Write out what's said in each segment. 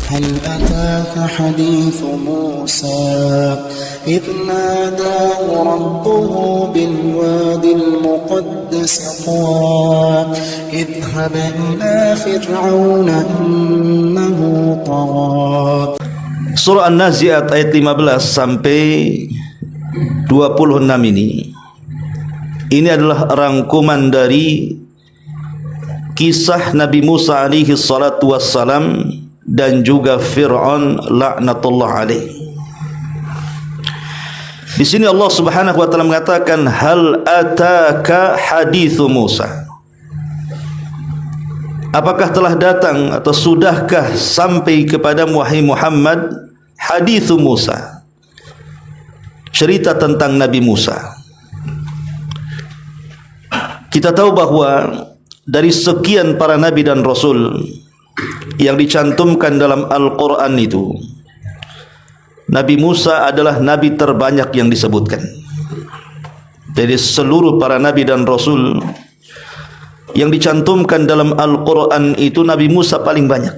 هل أتاك حديث موسى إذ ناداه ربه بالوادي المقدس طوى اذهب إلى فرعون إنه طغى. Surah An-Nazi'at ayat 15 sampai 26 ini adalah rangkuman dari kisah Nabi Musa alaihi salatu wassalam dan juga Fir'aun laknatullah alaih. Di sini Allah Subhanahu wa taala mengatakan hal ataka hadithu Musa. Apakah telah datang atau sudahkah sampai kepadamu wahai Muhammad hadithu Musa, cerita tentang Nabi Musa. Kita tahu bahwa dari sekian para nabi dan rasul yang dicantumkan dalam Al-Quran itu, Nabi Musa adalah nabi terbanyak yang disebutkan. Dari seluruh para nabi dan rasul yang dicantumkan dalam Al-Quran itu, Nabi Musa paling banyak.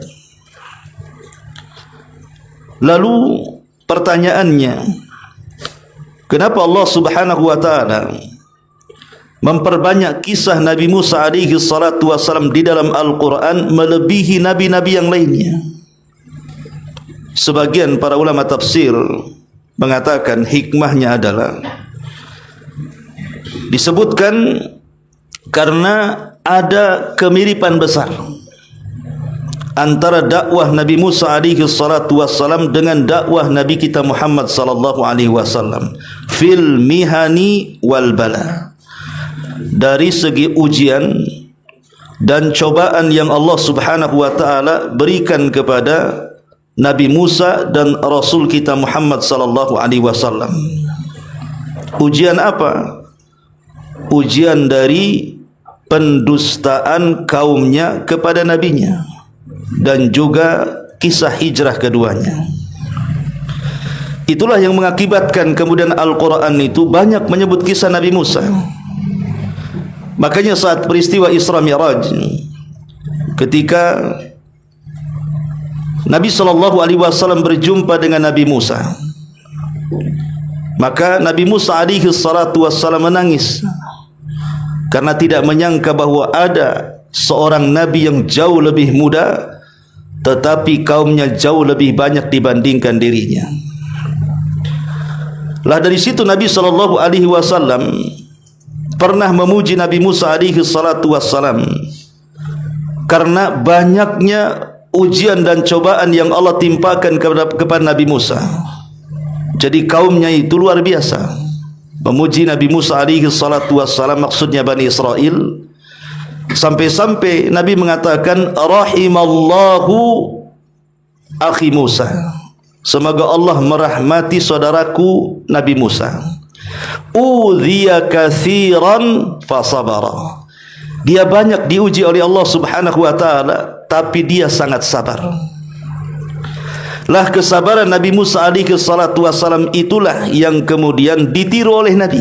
Lalu pertanyaannya, kenapa Allah Subhanahu wa taala memperbanyak kisah Nabi Musa alaihi salatu wassalam di dalam Al-Quran melebihi nabi-nabi yang lainnya? Sebagian para ulama tafsir mengatakan hikmahnya adalah disebutkan karena ada kemiripan besar antara dakwah Nabi Musa alaihi salatu wassalam dengan dakwah Nabi kita Muhammad sallallahu alaihi wasallam fil mihani wal bala, dari segi ujian dan cobaan yang Allah Subhanahu wa taala berikan kepada Nabi Musa dan Rasul kita Muhammad sallallahu alaihi wasallam. Ujian apa? Ujian dari pendustaan kaumnya kepada nabinya dan juga kisah hijrah keduanya. Itulah yang mengakibatkan kemudian Al-Quran itu banyak menyebut kisah Nabi Musa. Makanya saat peristiwa Isra Mi'raj, ketika Nabi SAW berjumpa dengan Nabi Musa, maka Nabi Musa SAW menangis karena tidak menyangka bahwa ada seorang Nabi yang jauh lebih muda tetapi kaumnya jauh lebih banyak dibandingkan dirinya. Lah dari situ Nabi SAW pernah memuji Nabi Musa alaihi salatu wassalam karena banyaknya ujian dan cobaan yang Allah timpakan kepada Nabi Musa. Jadi kaumnya itu luar biasa memuji Nabi Musa alaihi salatu wassalam, maksudnya Bani Israel, sampai-sampai Nabi mengatakan rahimallahu akhi Musa, semoga Allah merahmati saudaraku Nabi Musa. Udhiya katsiran fasabara, dia banyak diuji oleh Allah Subhanahu wa taala tapi dia sangat sabar. Lah kesabaran Nabi Musa alaihi salatu wassalam itulah yang kemudian ditiru oleh Nabi.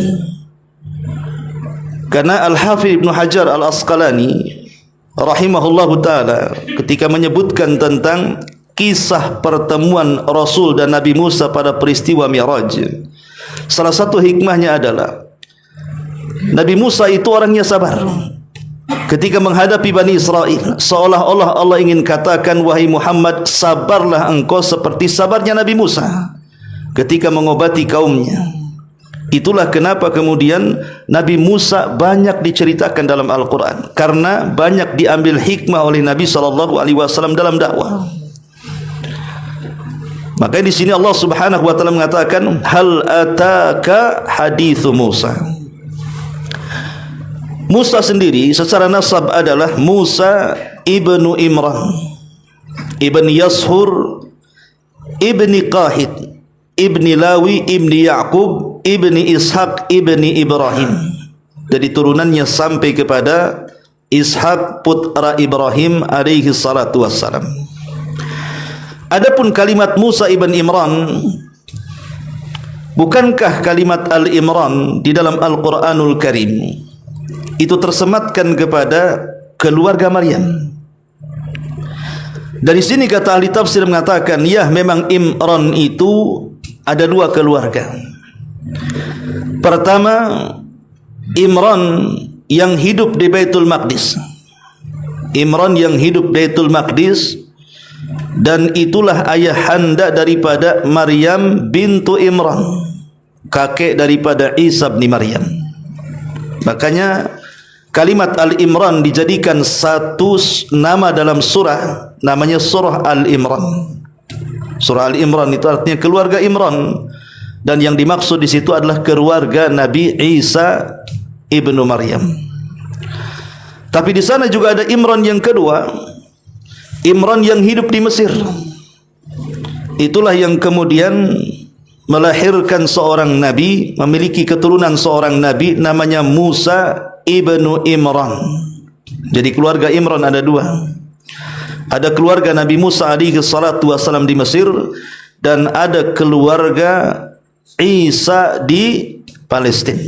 Karena Al-Hafidh Ibn Hajar Al-Asqalani rahimahullahu taala ketika menyebutkan tentang kisah pertemuan Rasul dan Nabi Musa pada peristiwa Mi'raj, salah satu hikmahnya adalah Nabi Musa itu orangnya sabar. Ketika menghadapi Bani Israel, seolah-olah Allah ingin katakan, wahai Muhammad, sabarlah engkau seperti sabarnya Nabi Musa ketika mengobati kaumnya. Itulah kenapa kemudian Nabi Musa banyak diceritakan dalam Al-Quran, karena banyak diambil hikmah oleh Nabi SAW dalam dakwah. Maka di sini Allah Subhanahu wa taala mengatakan hal ataka hadithu Musa. Musa sendiri secara nasab adalah Musa ibnu Imran, ibni Yashur, ibni Qahid, ibni Lawi, ibni Ya'qub, ibni Ishaq, ibni Ibrahim. Jadi turunannya sampai kepada Ishaq putra Ibrahim alaihi salatu wassalam. Adapun kalimat Musa ibn Imran, bukankah kalimat Al-Imran di dalam Al-Quranul Karim itu tersematkan kepada keluarga Maryam? Dari sini kata ahli tafsir mengatakan, ya memang Imran itu ada dua keluarga. Pertama, Imran yang hidup di Baitul Maqdis. Imran yang hidup di Baitul Maqdis, dan itulah ayahanda daripada Maryam bintu Imran, kakek daripada Isa bin Maryam. Makanya kalimat Al-Imran dijadikan satu nama dalam surah, namanya surah Al-Imran. Surah Al-Imran itu artinya keluarga Imran, dan yang dimaksud di situ adalah keluarga Nabi Isa ibnu Maryam. Tapi di sana juga ada Imran yang kedua, Imran yang hidup di Mesir. Itulah yang kemudian melahirkan seorang nabi, memiliki keturunan seorang nabi namanya Musa ibnu Imran. Jadi keluarga Imran ada dua. Ada keluarga Nabi Musa alaihi salatu wassalam di Mesir, dan ada keluarga Isa di Palestina,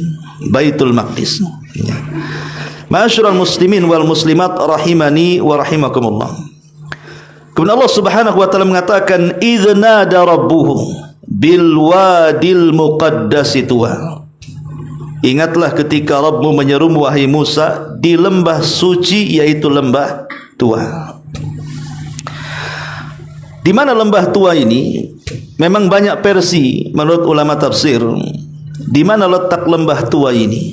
Baitul Maqdis. Ma'asyiral muslimin wal muslimat rahimani wa rahimakumullah. Kemudian Allah Subhanahu wa taala mengatakan, "Idzna da rabbuhu bil wadil muqaddas tuwa." Ingatlah ketika Rabbmu menyerumu wahai Musa di lembah suci, yaitu lembah Tua. Di mana lembah Tua ini? Memang banyak versi menurut ulama tafsir di mana letak lembah Tua ini.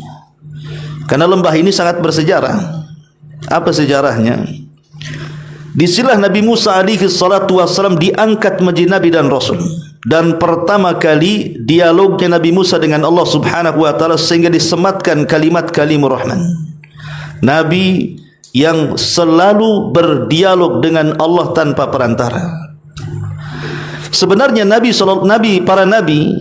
Karena lembah ini sangat bersejarah. Apa sejarahnya? Disinilah Nabi Musa alaihi salatu wassalam diangkat menjadi nabi dan rasul, dan pertama kali dialognya Nabi Musa dengan Allah Subhanahu wa taala sehingga disematkan kalimat kalimur rahman. Nabi yang selalu berdialog dengan Allah tanpa perantara. Sebenarnya para nabi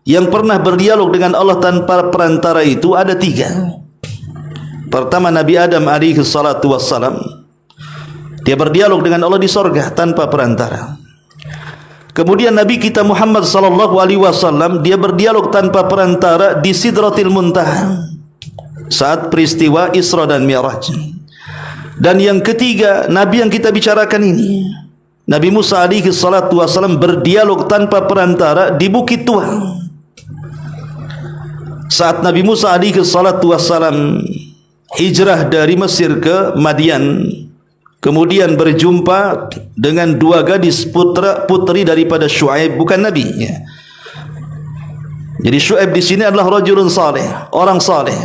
yang pernah berdialog dengan Allah tanpa perantara itu ada tiga. Pertama, Nabi Adam alaihi salatu wassalam, dia berdialog dengan Allah di sorga tanpa perantara. Kemudian Nabi kita Muhammad sallallahu alaihi wasallam, dia berdialog tanpa perantara di Sidratil Muntaha saat peristiwa Isra dan Mi'raj. Dan yang ketiga, Nabi yang kita bicarakan ini, Nabi Musa alaihi salatu wasallam berdialog tanpa perantara di Bukit Tua. Saat Nabi Musa alaihi salatu wasallam hijrah dari Mesir ke Madian, kemudian berjumpa dengan dua gadis putri daripada Syuaib, bukan nabi ya. Jadi Syuaib di sini adalah rajulun saleh, orang saleh.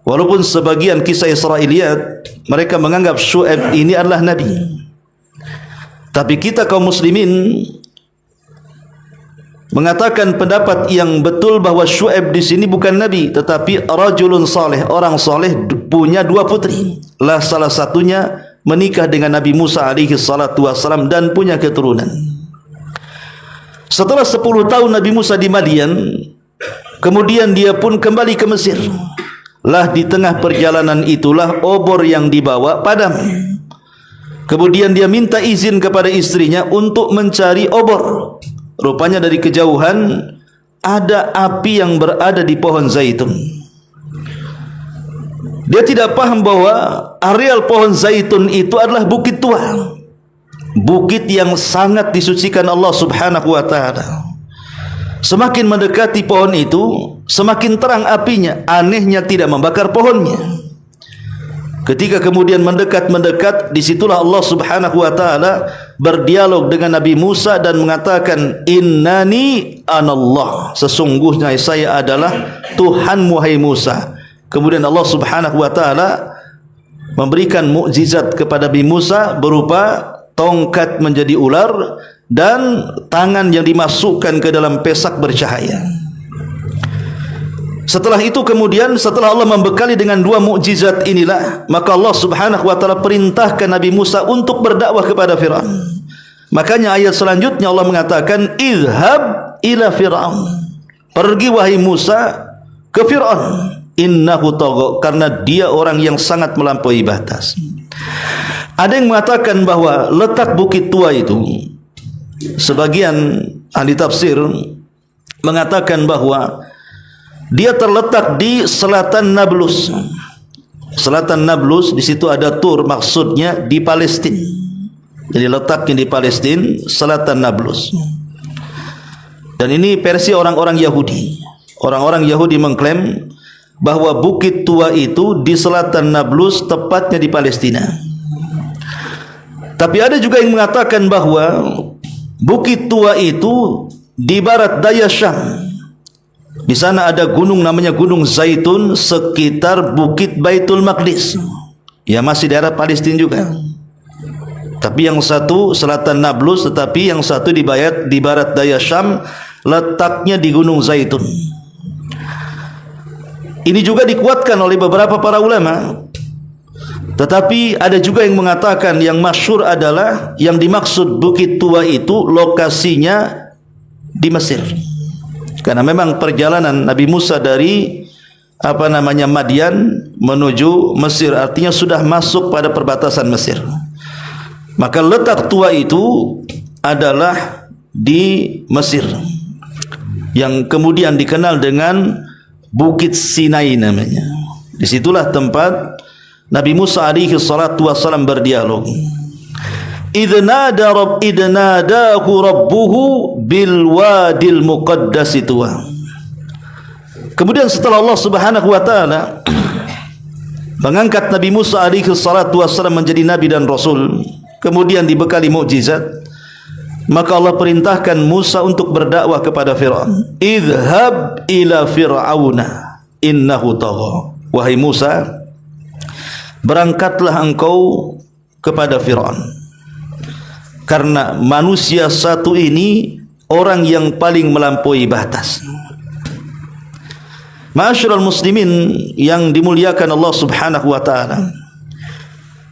Walaupun sebagian kisah Israiliyat mereka menganggap Syuaib ini adalah nabi. Tapi kita kaum muslimin mengatakan pendapat yang betul bahwa Syuaib di sini bukan nabi, tetapi rajulun saleh, orang saleh, punya dua putri. Lah salah satunya menikah dengan Nabi Musa alaihi salatu wassalam dan punya keturunan. Setelah 10 tahun Nabi Musa di Madian, kemudian dia pun kembali ke Mesir. Lah di tengah perjalanan itulah obor yang dibawa padam. Kemudian dia minta izin kepada istrinya untuk mencari obor. Rupanya dari kejauhan ada api yang berada di pohon zaitun. Dia tidak paham bahwa areal pohon zaitun itu adalah Bukit Tua, bukit yang sangat disucikan Allah Subhanahu wa taala. Semakin mendekati pohon itu, semakin terang apinya. Anehnya tidak membakar pohonnya. Ketika kemudian mendekat, disitulah Allah Subhanahu wa taala berdialog dengan Nabi Musa dan mengatakan, "Innani anallah." Sesungguhnya saya adalah Tuhanmu hai Musa. Kemudian Allah Subhanahu wa taala memberikan mukjizat kepada Nabi Musa berupa tongkat menjadi ular dan tangan yang dimasukkan ke dalam pesak bercahaya. Setelah itu kemudian, setelah Allah membekali dengan dua mukjizat inilah, maka Allah Subhanahu wa taala perintahkan Nabi Musa untuk berdakwah kepada Firaun. Makanya ayat selanjutnya Allah mengatakan, "Idhhab ila Firaun." Pergi wahai Musa ke Firaun. Innahu tagha, karena dia orang yang sangat melampaui batas. Ada yang mengatakan bahwa letak Bukit Tua itu, sebagian ahli tafsir mengatakan bahwa dia terletak di selatan Nablus. Selatan Nablus, di situ ada Tur, maksudnya di Palestina. Jadi letaknya di Palestina, selatan Nablus. Dan ini versi orang-orang Yahudi. Orang-orang Yahudi mengklaim bahwa Bukit Tua itu di selatan Nablus, tepatnya di Palestina. Tapi ada juga yang mengatakan bahwa Bukit Tua itu di barat daya Syam. Di sana ada gunung namanya Gunung Zaitun sekitar Bukit Baitul Maqdis. Ya, masih daerah Palestina juga. Tapi yang satu selatan Nablus, tetapi yang satu di barat daya Syam, letaknya di Gunung Zaitun. Ini juga dikuatkan oleh beberapa para ulama. Tetapi ada juga yang mengatakan yang masyhur adalah yang dimaksud Bukit Tua itu lokasinya di Mesir. Karena memang perjalanan Nabi Musa dari Madian menuju Mesir, artinya sudah masuk pada perbatasan Mesir. Maka letak tua itu adalah di Mesir, yang kemudian dikenal dengan Bukit Sinai namanya. Disitulah tempat Nabi Musa alaihi salatu wassalam berdialog. Idnadahu rabbuhu bil wadil muqaddas tuwa. Kemudian setelah Allah Subhanahu wa taala mengangkat Nabi Musa alaihi salatu wassalam menjadi nabi dan rasul, kemudian dibekali mukjizat, maka Allah perintahkan Musa untuk berdakwah kepada Fir'aun. Idhab ila fir'auna innahu tagha. Wahai Musa, berangkatlah engkau kepada Fir'aun, karena manusia satu ini orang yang paling melampaui batas. Ma'asyiral muslimin yang dimuliakan Allah Subhanahu wa taala,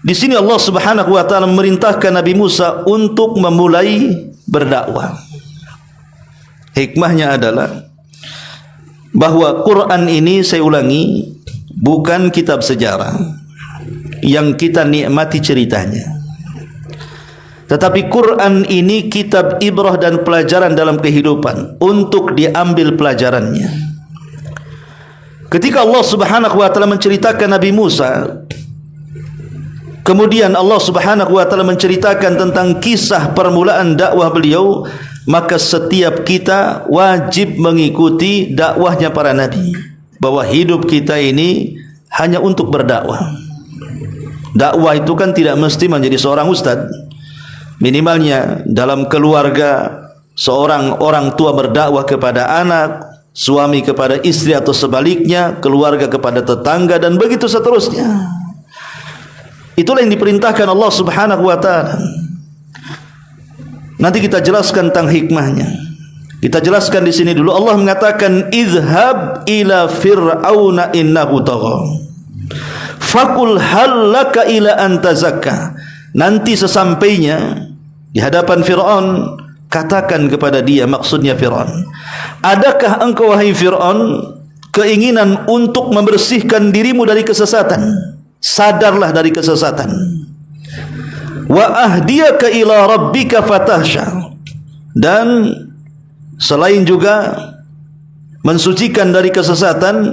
di sini Allah Subhanahu wa taala memerintahkan Nabi Musa untuk memulai berdakwah. Hikmahnya adalah bahwa Quran ini, saya ulangi, bukan kitab sejarah yang kita nikmati ceritanya. Tetapi Quran ini kitab ibrah dan pelajaran dalam kehidupan untuk diambil pelajarannya. Ketika Allah Subhanahu wa taala menceritakan Nabi Musa, kemudian Allah Subhanahu wa taala menceritakan tentang kisah permulaan dakwah beliau, maka setiap kita wajib mengikuti dakwahnya para nabi, bahwa hidup kita ini hanya untuk berdakwah. Dakwah itu kan tidak mesti menjadi seorang ustaz. Minimalnya dalam keluarga, seorang orang tua berdakwah kepada anak, suami kepada istri atau sebaliknya, keluarga kepada tetangga, dan begitu seterusnya. Itulah yang diperintahkan Allah Subhanahu wa taala. Nanti kita jelaskan tentang hikmahnya. Kita jelaskan di sini dulu. Allah mengatakan idhab ila fir'auna innahu tagha. Fakul hal laka ila an tazakka. Nanti sesampainya di hadapan Fir'aun, katakan kepada dia, maksudnya Fir'aun, adakah engkau wahai Fir'aun keinginan untuk membersihkan dirimu dari kesesatan? Sadarlah dari kesesatan. Wa ahdiyaka ila rabbika fatahsha. Dan selain juga mensucikan dari kesesatan,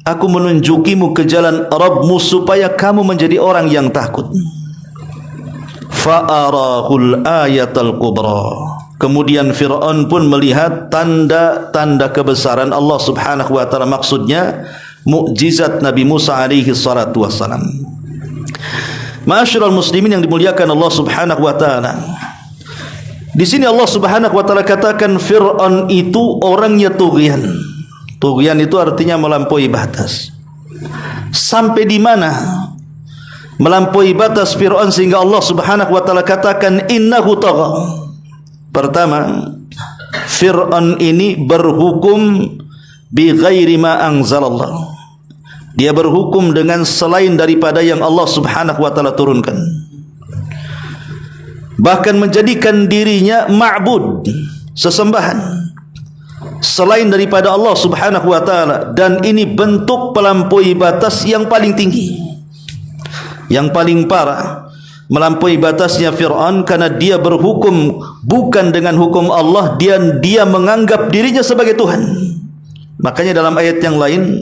aku menunjukimu ke jalan Rabbmu supaya kamu menjadi orang yang takut. Fa'arahul ayatal kubra. Kemudian Fir'aun pun melihat tanda-tanda kebesaran Allah Subhanahu wa taala, maksudnya mukjizat Nabi Musa alaihi salatu wassalam. Ma'asyiral muslimin yang dimuliakan Allah Subhanahu wa taala, di sini Allah Subhanahu wa taala katakan Fir'aun itu orangnya tughyan. Tughyan itu artinya melampaui batas. Sampai di mana melampaui batas Fir'aun sehingga Allah Subhanahu wa taala katakan innahu tagha? Pertama, Fir'aun ini berhukum bi ghairi ma anzalallah. Dia berhukum dengan selain daripada yang Allah Subhanahu wa taala turunkan. Bahkan menjadikan dirinya ma'bud, sesembahan selain daripada Allah Subhanahu wa taala, dan ini bentuk pelampaui batas yang paling tinggi. Yang paling parah melampaui batasnya Fir'aun karena dia berhukum bukan dengan hukum Allah, dia menganggap dirinya sebagai Tuhan. Makanya dalam ayat yang lain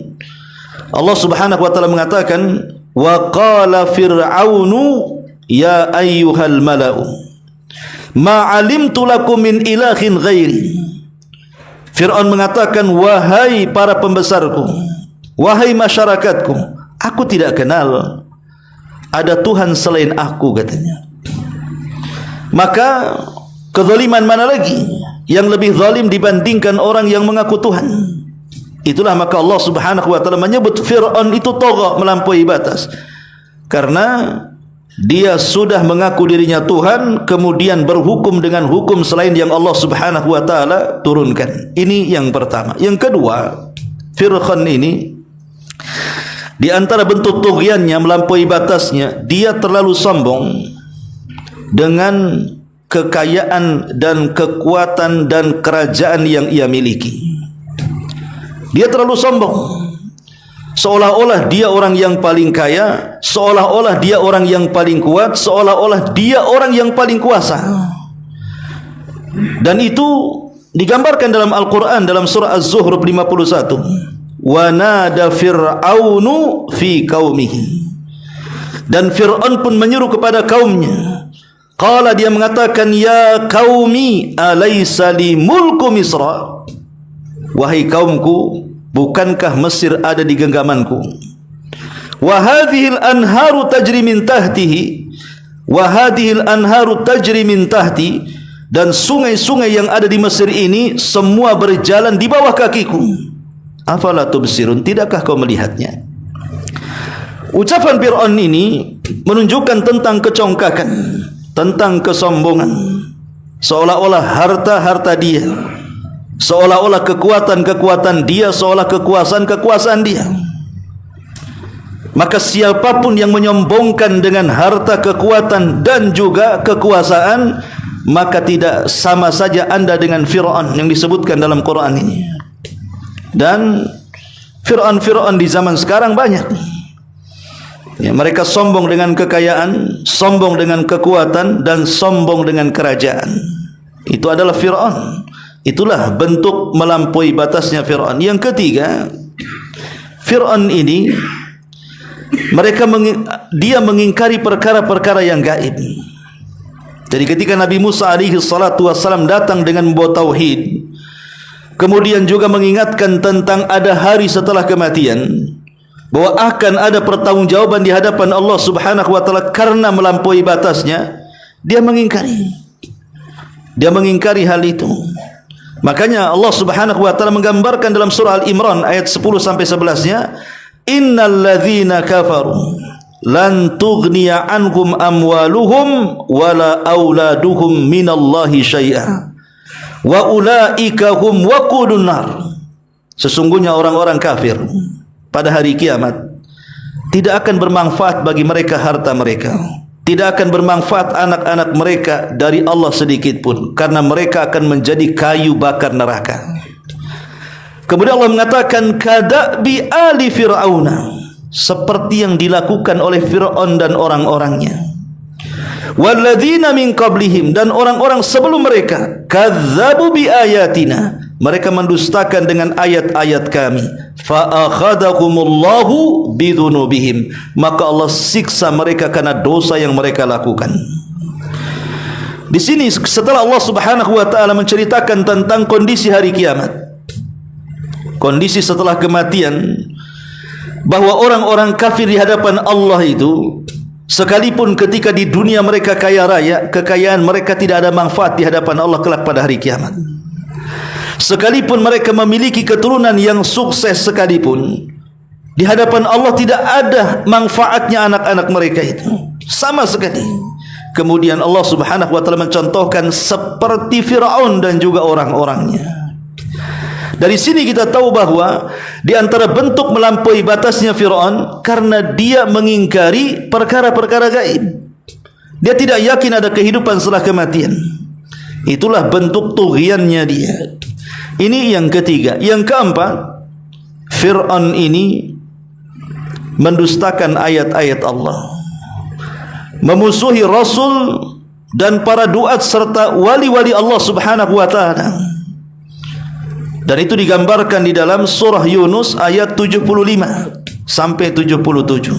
Allah Subhanahu wa taala mengatakan wa qala fir'aunu ya ayyuhal mala'u ma 'alimtu lakum min ilahin ghairi. Fir'aun mengatakan, wahai para pembesarku, wahai masyarakatku, aku tidak kenal ada Tuhan selain aku, katanya. Maka kezaliman mana lagi yang lebih zalim dibandingkan orang yang mengaku Tuhan? Itulah maka Allah Subhanahu wa taala menyebut Fir'aun itu tagha, melampaui batas, karena dia sudah mengaku dirinya Tuhan, kemudian berhukum dengan hukum selain yang Allah Subhanahu wa taala turunkan. Ini yang pertama. Yang kedua, Fir'aun ini di antara bentuk tughyannya, melampaui batasnya, dia terlalu sombong dengan kekayaan dan kekuatan dan kerajaan yang ia miliki. Dia terlalu sombong, seolah-olah dia orang yang paling kaya, seolah-olah dia orang yang paling kuat, seolah-olah dia orang yang paling kuasa. Dan itu digambarkan dalam Al-Quran dalam surah Az-Zuhruf 51. Wa nada fir'aunu fi qaumihi. Dan Fir'aun pun menyeru kepada kaumnya. Qala, dia mengatakan, ya qaumi alaysa li mulku Misra. Wahai kaumku, bukankah Mesir ada di genggamanku? Wa hadhil anharu tajri min tahtihi. Wa hadhil anharu tajri min tahti. Dan sungai-sungai yang ada di Mesir ini semua berjalan di bawah kakiku. Afala tubsirun, tidakkah kau melihatnya? Ucapan Fir'aun ini menunjukkan tentang kecongkakan, tentang kesombongan, seolah-olah harta-harta dia, seolah-olah kekuatan-kekuatan dia, seolah kekuasaan-kekuasaan dia. Maka siapapun yang menyombongkan dengan harta, kekuatan dan juga kekuasaan, maka tidak sama saja anda dengan Fir'aun yang disebutkan dalam Quran ini. Dan Fir'aun di zaman sekarang banyak. Ya, mereka sombong dengan kekayaan, sombong dengan kekuatan, dan sombong dengan kerajaan. Itu adalah Fir'aun. Itulah bentuk melampaui batasnya Fir'aun. Yang ketiga, Fir'aun ini dia mengingkari perkara-perkara yang gaib. Jadi ketika Nabi Musa alaihi salatu wassalam datang dengan membawa tauhid, kemudian juga mengingatkan tentang ada hari setelah kematian, bahwa akan ada pertanggungjawaban di hadapan Allah Subhanahu wa taala, karena melampaui batasnya, dia mengingkari. Dia mengingkari hal itu. Makanya Allah Subhanahu wa taala menggambarkan dalam surah Al-Imran ayat 10 sampai 11-nya, innal ladzina kafaru lan tughniya anhum amwaluhum wala auladuhum minallahi syai'a wa ulaika hum waqudun nar. Sesungguhnya orang-orang kafir pada hari kiamat tidak akan bermanfaat bagi mereka harta mereka, tidak akan bermanfaat anak-anak mereka dari Allah sedikit pun, karena mereka akan menjadi kayu bakar neraka. Kemudian Allah mengatakan, kadabi ali fir'auna, seperti yang dilakukan oleh Fir'aun dan orang-orangnya. Walladzina min qablihim, dan orang-orang sebelum mereka, kadzabu bi ayatina, mereka mendustakan dengan ayat-ayat kami. Fa akhadahumullahu bidzunubihim, maka Allah siksa mereka karena dosa yang mereka lakukan. Di sini setelah Allah Subhanahu wa taala menceritakan tentang kondisi hari kiamat, kondisi setelah kematian, bahwa orang-orang kafir di hadapan Allah itu, sekalipun ketika di dunia mereka kaya raya, kekayaan mereka tidak ada manfaat di hadapan Allah kelak pada hari kiamat. Sekalipun mereka memiliki keturunan yang sukses sekalipun, di hadapan Allah tidak ada manfaatnya anak-anak mereka itu sama sekali. Kemudian Allah Subhanahu wa taala mencontohkan seperti Fir'aun dan juga orang-orangnya. Dari sini kita tahu bahwa di antara bentuk melampaui batasnya Fir'aun, karena dia mengingkari perkara-perkara gaib. Dia tidak yakin ada kehidupan setelah kematian. Itulah bentuk tughyannya dia. Ini yang ketiga. Yang keempat, Fir'aun ini mendustakan ayat-ayat Allah, memusuhi Rasul dan para duat serta wali-wali Allah Subhanahu wa taala. Dan itu digambarkan di dalam surah Yunus ayat 75 sampai 77.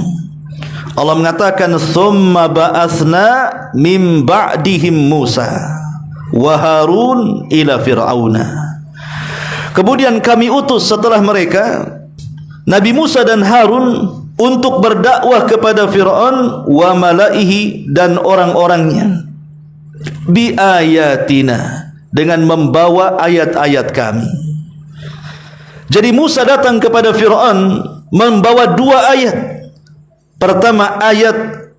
Allah mengatakan, "Tsumma ba'atsna min ba'dihim Musa." wa Harun ila Fir'auna. Kemudian kami utus setelah mereka Nabi Musa dan Harun untuk berdakwah kepada Fir'aun wa malaihi dan orang-orangnya bi ayatina, dengan membawa ayat-ayat kami. Jadi Musa datang kepada Fir'aun membawa dua ayat. Pertama ayat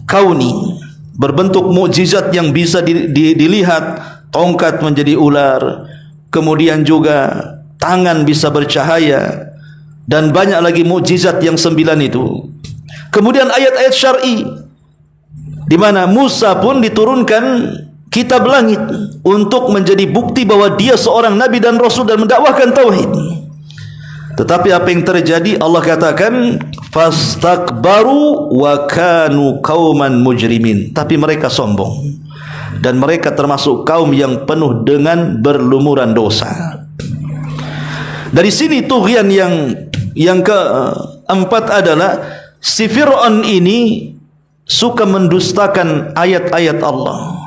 kauni, berbentuk mukjizat yang bisa dilihat, tongkat menjadi ular, kemudian juga tangan bisa bercahaya, dan banyak lagi mukjizat yang 9 itu. Kemudian ayat-ayat syar'i, di mana Musa pun diturunkan kitab langit untuk menjadi bukti bahwa dia seorang nabi dan rasul dan mendakwahkan tauhid. Tetapi apa yang terjadi? Allah katakan fastakbaru wa kanu qauman mujrimin. Tapi mereka sombong dan mereka termasuk kaum yang penuh dengan berlumuran dosa. Dari sini tughyan yang keempat adalah si Fir'aun ini suka mendustakan ayat-ayat Allah,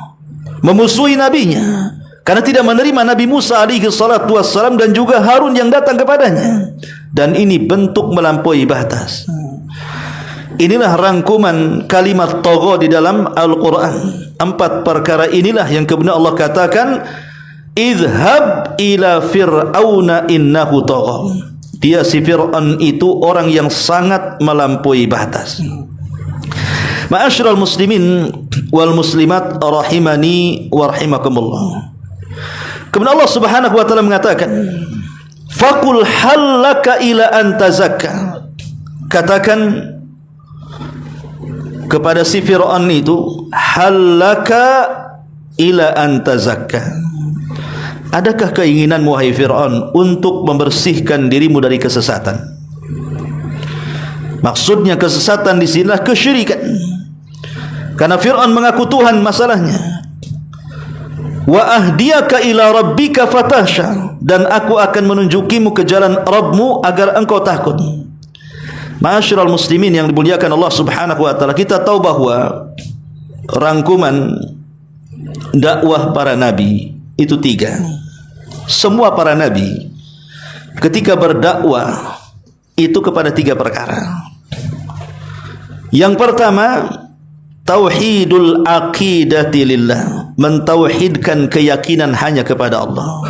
memusuhi nabinya karena tidak menerima Nabi Musa alaihi salatu wassalam dan juga Harun yang datang kepadanya, dan ini bentuk melampaui batas. Inilah rangkuman kalimat tagha di dalam Al-Quran. 4 perkara inilah yang kemudian Allah katakan idhab ila fir'auna innahu tagha. Dia si Fir'aun itu orang yang sangat melampaui batas. Ma'asyiral muslimin wal muslimat rahimani wa rahimakumullah. Kemudian Allah Subhanahu wa taala mengatakan faqul hallaka ila an tazakka. Katakan kepada si Fir'aun itu, hallaka ila an tazakka. Adakah keinginanmu wahai Fir'aun untuk membersihkan dirimu dari kesesatan? Maksudnya kesesatan di sinilah kesyirikan. Karena Fir'aun mengaku Tuhan masalahnya. Wa ahdiyaka ila rabbika fatahsha, dan aku akan menunjukimu ke jalan Rabbmu agar engkau takut. Ma'asyiral muslimin yang dimuliakan Allah Subhanahu wa taala, kita tahu bahwa rangkuman dakwah para nabi itu 3. Semua para nabi ketika berdakwah itu kepada 3 perkara. Yang pertama, tauhidul aqidati lillah, mentauhidkan keyakinan hanya kepada Allah,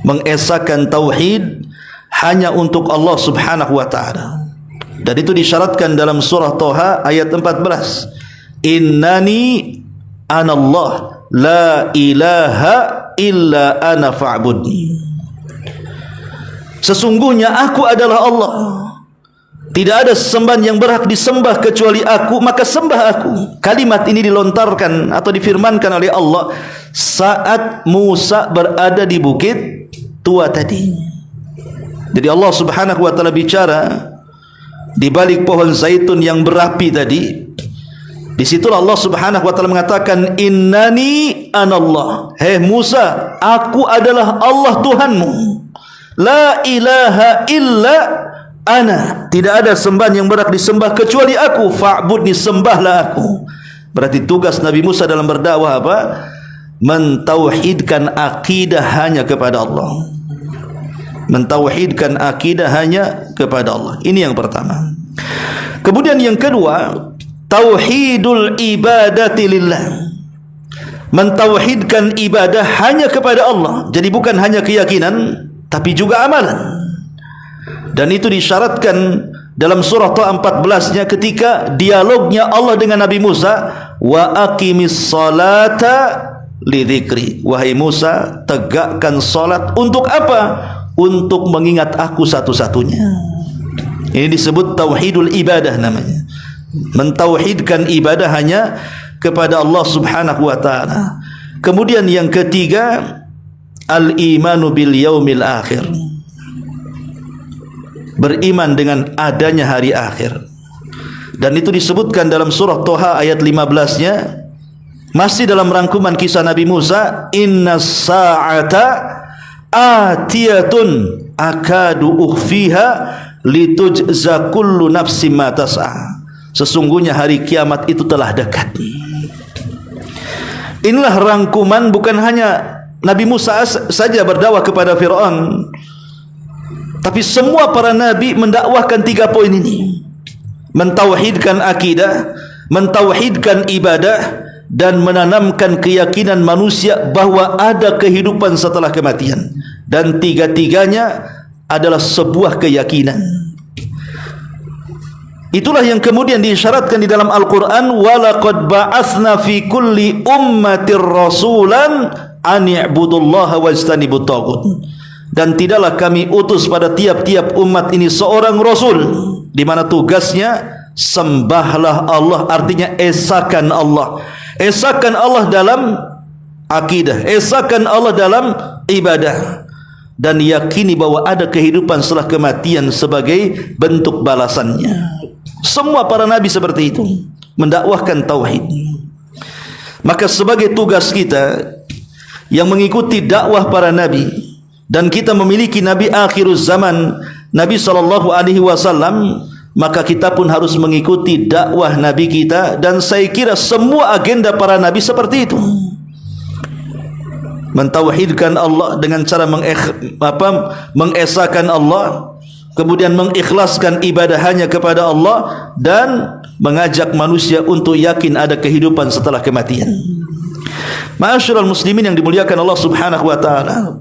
mengesahkan tauhid hanya untuk Allah Subhanahu wa taala. Dan itu disyaratkan dalam surah Thaha ayat 14. Innani anallah la ilaha illa ana fa'budni. Sesungguhnya aku adalah Allah, tidak ada sesembahan yang berhak disembah kecuali aku, maka sembah aku. Kalimat ini dilontarkan atau difirmankan oleh Allah saat Musa berada di bukit tua tadi. Jadi Allah Subhanahu wa taala bicara di balik pohon zaitun yang berapi tadi. Di situlah Allah Subhanahu wa taala mengatakan innani anallah. Hei Musa, aku adalah Allah Tuhanmu. La ilaha illa ana, tidak ada sembahan yang berhak disembah kecuali aku. Fa'budni, sembahlah aku. Berarti tugas Nabi Musa dalam berdakwah apa? Mentauhidkan akidah hanya kepada Allah. Mentauhidkan akidah hanya kepada Allah. Ini yang pertama. Kemudian yang kedua, tauhidul ibadati lillah. Mentauhidkan ibadah hanya kepada Allah. Jadi bukan hanya keyakinan, tapi juga amalan. Dan itu disyaratkan dalam surah Thaha 14-nya ketika dialognya Allah dengan Nabi Musa, wa aqimis salata li dzikri. Wahai Musa, tegakkan salat untuk apa? Untuk mengingat aku satu-satunya. Ini disebut tauhidul ibadah namanya. Mentauhidkan ibadah hanya kepada Allah Subhanahu wa taala. Kemudian yang ketiga, al-imanu bil yaumil akhir. Beriman dengan adanya hari akhir. Dan itu disebutkan dalam surah Thaha ayat 15-nya, masih dalam rangkuman kisah Nabi Musa, innas sa'ata atiyatun akadu ukhfiha litujza kullu nafsin ma tas'a. Sesungguhnya hari kiamat itu telah dekat. Inilah rangkuman, bukan hanya Nabi Musa saja berdakwah kepada Fir'aun, tapi semua para nabi mendakwahkan 3 poin ini: mentauhidkan akidah, mentauhidkan ibadah, dan menanamkan keyakinan manusia bahwa ada kehidupan setelah kematian. Dan 3-tiganya adalah sebuah keyakinan. Itulah yang kemudian diisyaratkan di dalam Al-Quran, walaqad ba'atsna fi kulli ummatir rasulan an i'budullaha wajtanibut taghut. Dan tidaklah kami utus pada tiap-tiap umat ini seorang rasul, di mana tugasnya sembahlah Allah, artinya esakan Allah. Esakan Allah dalam akidah, esakan Allah dalam ibadah, dan yakini bahwa ada kehidupan setelah kematian sebagai bentuk balasannya. Semua para nabi seperti itu, mendakwahkan tauhid. Maka sebagai tugas kita yang mengikuti dakwah para nabi, dan kita memiliki nabi akhiruz zaman, Nabi SAW, maka kita pun harus mengikuti dakwah nabi kita. Dan saya kira semua agenda para nabi seperti itu, mentauhidkan Allah dengan cara mengesahkan Allah, kemudian mengikhlaskan ibadah hanya kepada Allah, dan mengajak manusia untuk yakin ada kehidupan setelah kematian. Ma'asyiral muslimin yang dimuliakan Allah Subhanahu wa taala,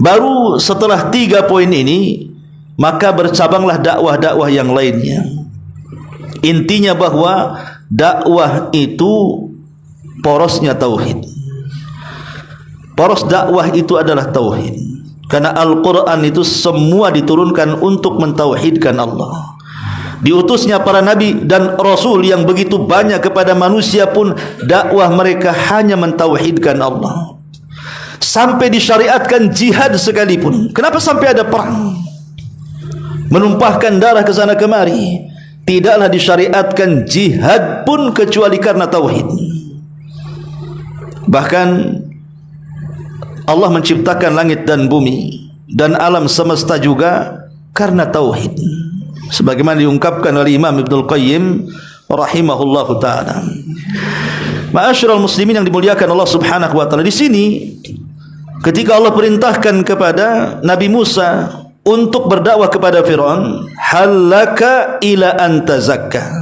baru setelah 3 poin ini maka bercabanglah dakwah-dakwah yang lainnya. Intinya bahwa dakwah itu porosnya tauhid. Poros dakwah itu adalah tauhid. Karena Al-Quran itu semua diturunkan untuk mentauhidkan Allah. Diutusnya para nabi dan rasul yang begitu banyak kepada manusia pun, dakwah mereka hanya mentauhidkan Allah. Sampai disyariatkan jihad sekalipun. Kenapa sampai ada perang, menumpahkan darah ke sana kemari? Tidaklah disyariatkan jihad pun kecuali karena tauhid. Bahkan Allah menciptakan langit dan bumi dan alam semesta juga karena tauhid, sebagaimana diungkapkan oleh Imam Ibnul Qayyim rahimahullahu taala. Ma'asyiral muslimin yang dimuliakan Allah Subhanahu wa taala, di sini ketika Allah perintahkan kepada Nabi Musa untuk berdakwah kepada Fir'aun, halaka ila anta zakka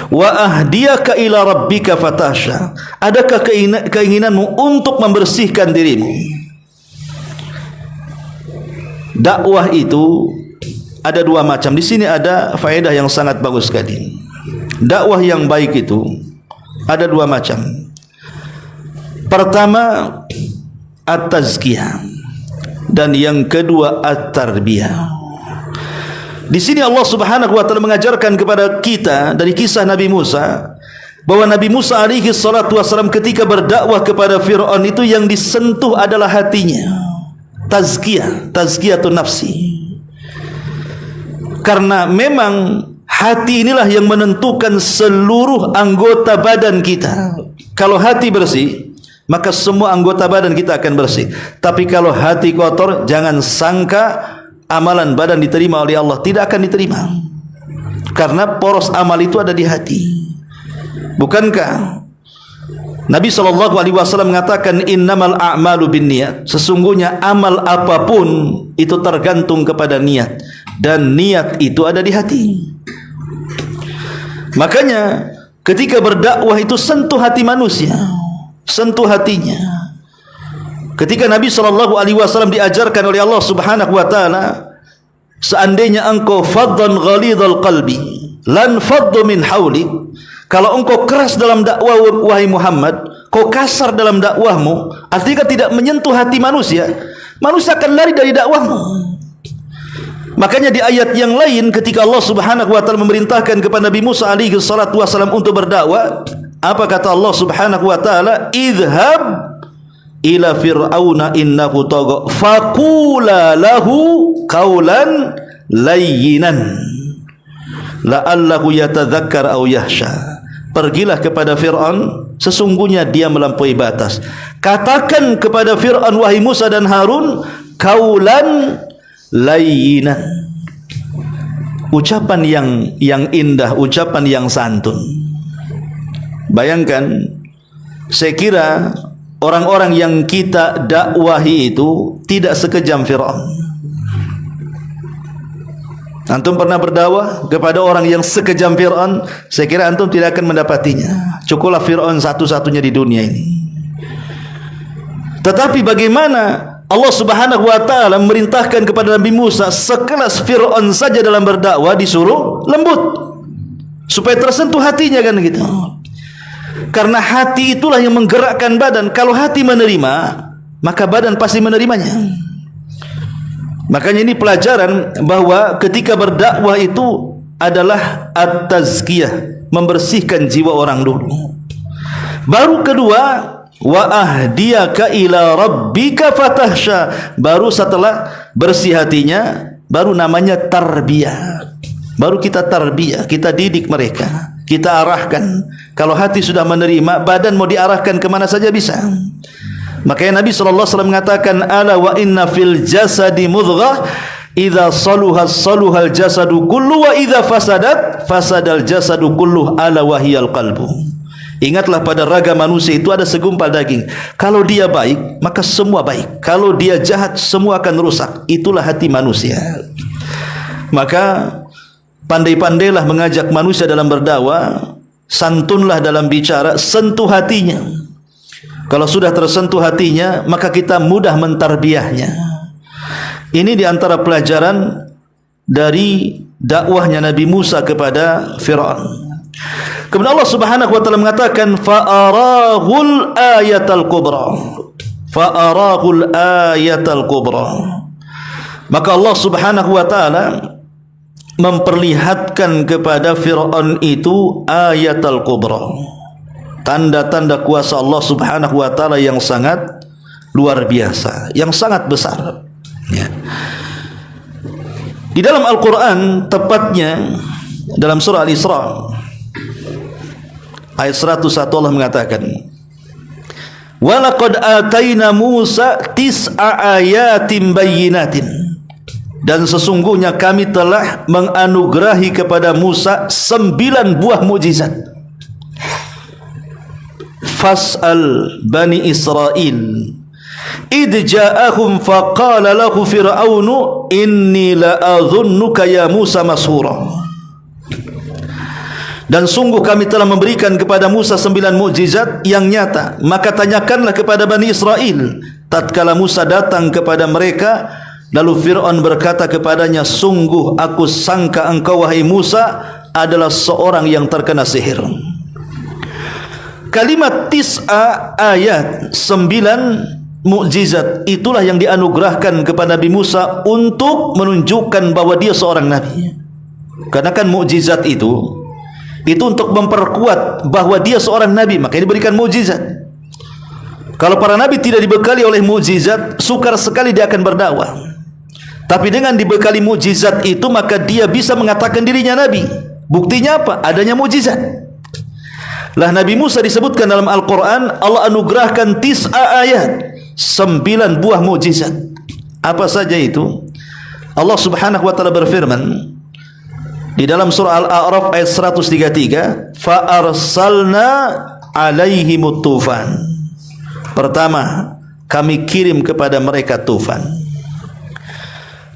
wa ahdiyaka ila rabbika fatahsha, adakah keinginanmu untuk membersihkan dirimu? Dakwah itu ada 2 macam. Di sini ada faedah yang sangat bagus sekali. Dakwah yang baik itu ada 2 macam. Pertama, at-tazkiyah, dan yang kedua at-tarbiyah. Di sini Allah Subhanahu wa taala mengajarkan kepada kita dari kisah Nabi Musa, bahwa Nabi Musa alaihi salatu wasallam ketika berdakwah kepada Fir'aun itu yang disentuh adalah hatinya. Tazkiyah, tazkiyatun nafsi. Karena memang hati inilah yang menentukan seluruh anggota badan kita. Kalau hati bersih, maka semua anggota badan kita akan bersih. Tapi kalau hati kotor, jangan sangka amalan badan diterima oleh Allah, tidak akan diterima. Karena poros amal itu ada di hati. Bukankah Nabi SAW mengatakan, innamal a'malu binniyat, sesungguhnya amal apapun itu tergantung kepada niat, dan niat itu ada di hati. Makanya ketika berdakwah itu sentuh hati manusia, sentuh hatinya. Ketika Nabi SAW diajarkan oleh Allah Subhanahu wa taala, seandainya engkau faddan ghalidhal qalbi lan faddu min hawlik, kalau engkau keras dalam dakwah wahai Muhammad, kau kasar dalam dakwahmu, artinya tidak menyentuh hati manusia, manusia akan lari dari dakwahmu. Makanya di ayat yang lain ketika Allah Subhanahu wa taala memerintahkan kepada Nabi Musa alaihi salatu wasallam untuk berdakwah, apa kata Allah Subhanahu wa taala? Idhhab ila fir'auna innahu tagha faqula lahu qawlan layyinan la'allahu yatadzakkar aw yahsha. Pergilah kepada Fir'aun, sesungguhnya dia melampaui batas. Katakan kepada Fir'aun wahai Musa dan Harun, qawlan layyinan, ucapan yang indah, ucapan yang santun. Bayangkan Saya kira orang-orang yang kita dakwahi itu tidak sekejam Fir'aun. Antum pernah berdakwah kepada orang yang sekejam Fir'aun? Saya kira antum tidak akan mendapatinya. Cukuplah Fir'aun satu-satunya di dunia ini. Tetapi bagaimana Allah Subhanahu wa taala memerintahkan kepada Nabi Musa sekelas Fir'aun saja dalam berdakwah disuruh lembut supaya tersentuh hatinya, kan gitu. Karena hati itulah yang menggerakkan badan. Kalau hati menerima, maka badan pasti menerimanya. Makanya ini pelajaran bahwa ketika berdakwah itu adalah at-tazkiyah, membersihkan jiwa orang dulu. Baru kedua, wa ahdiyaka ila rabbika fatahsya. Baru setelah bersih hatinya, baru namanya tarbiyah. Baru kita tarbiyah, kita didik mereka, kita arahkan. Kalau hati sudah menerima, badan mau diarahkan kemana saja bisa. Makanya Nabi SAW mengatakan, ala wa inna fil jasadi mudghah, idza saluha saluhal jasadu kullu, wa idza fasadat fasadal jasadu kullu, ala wahiyal qalbu. Ingatlah, pada raga manusia itu ada segumpal daging. Kalau dia baik, maka semua baik. Kalau dia jahat, semua akan rusak. Itulah hati manusia. Maka pandai-pandailah mengajak manusia dalam berdakwah, santunlah dalam bicara, sentuh hatinya. Kalau sudah tersentuh hatinya, maka kita mudah mentarbiyahnya. Ini diantara pelajaran dari dakwahnya Nabi Musa kepada Fir'aun. Kemudian Allah Subhanahu wa taala mengatakan, fa'arahul ayatal kubra. Fa'arahul ayatal kubra. Maka Allah Subhanahu wa taala memperlihatkan kepada Fir'aun itu ayatal kubra, tanda-tanda kuasa Allah Subhanahu wa taala yang sangat luar biasa, yang sangat besar. Ya. Di dalam Al-Quran, tepatnya dalam surah Al-Isra ayat 101, Allah mengatakan, wa laqad atayna Musa tis'a ayatin bayyinatin. Dan sesungguhnya kami telah menganugerahi kepada Musa 9 buah mukjizat. Fas'al Bani Israel id ja'ahum faqala lahu fir'aunu inni la'adhunnuka ya Musa mashura. Dan sungguh kami telah memberikan kepada Musa 9 mukjizat yang nyata. Maka tanyakanlah kepada Bani Israel tatkala Musa datang kepada mereka, lalu Fir'aun berkata kepadanya, sungguh aku sangka engkau wahai Musa adalah seorang yang terkena sihir. Kalimat tis'a ayat, 9 mukjizat, itulah yang dianugerahkan kepada Nabi Musa untuk menunjukkan bahwa dia seorang nabi. Karena kan mukjizat itu untuk memperkuat bahwa dia seorang nabi, makanya diberikan mukjizat. Kalau para nabi tidak dibekali oleh mukjizat, sukar sekali dia akan berdakwah. Tapi dengan dibekali mukjizat itu, maka dia bisa mengatakan dirinya nabi. Buktinya apa? Adanya mukjizat. Lah Nabi Musa disebutkan dalam Al-Quran, Allah anugerahkan tis'a ayat, 9 buah mukjizat. Apa saja itu? Allah Subhanahu wa taala berfirman di dalam surah Al-A'raf ayat 133, fa arsalna alaihimut tufan. Pertama, kami kirim kepada mereka tufan.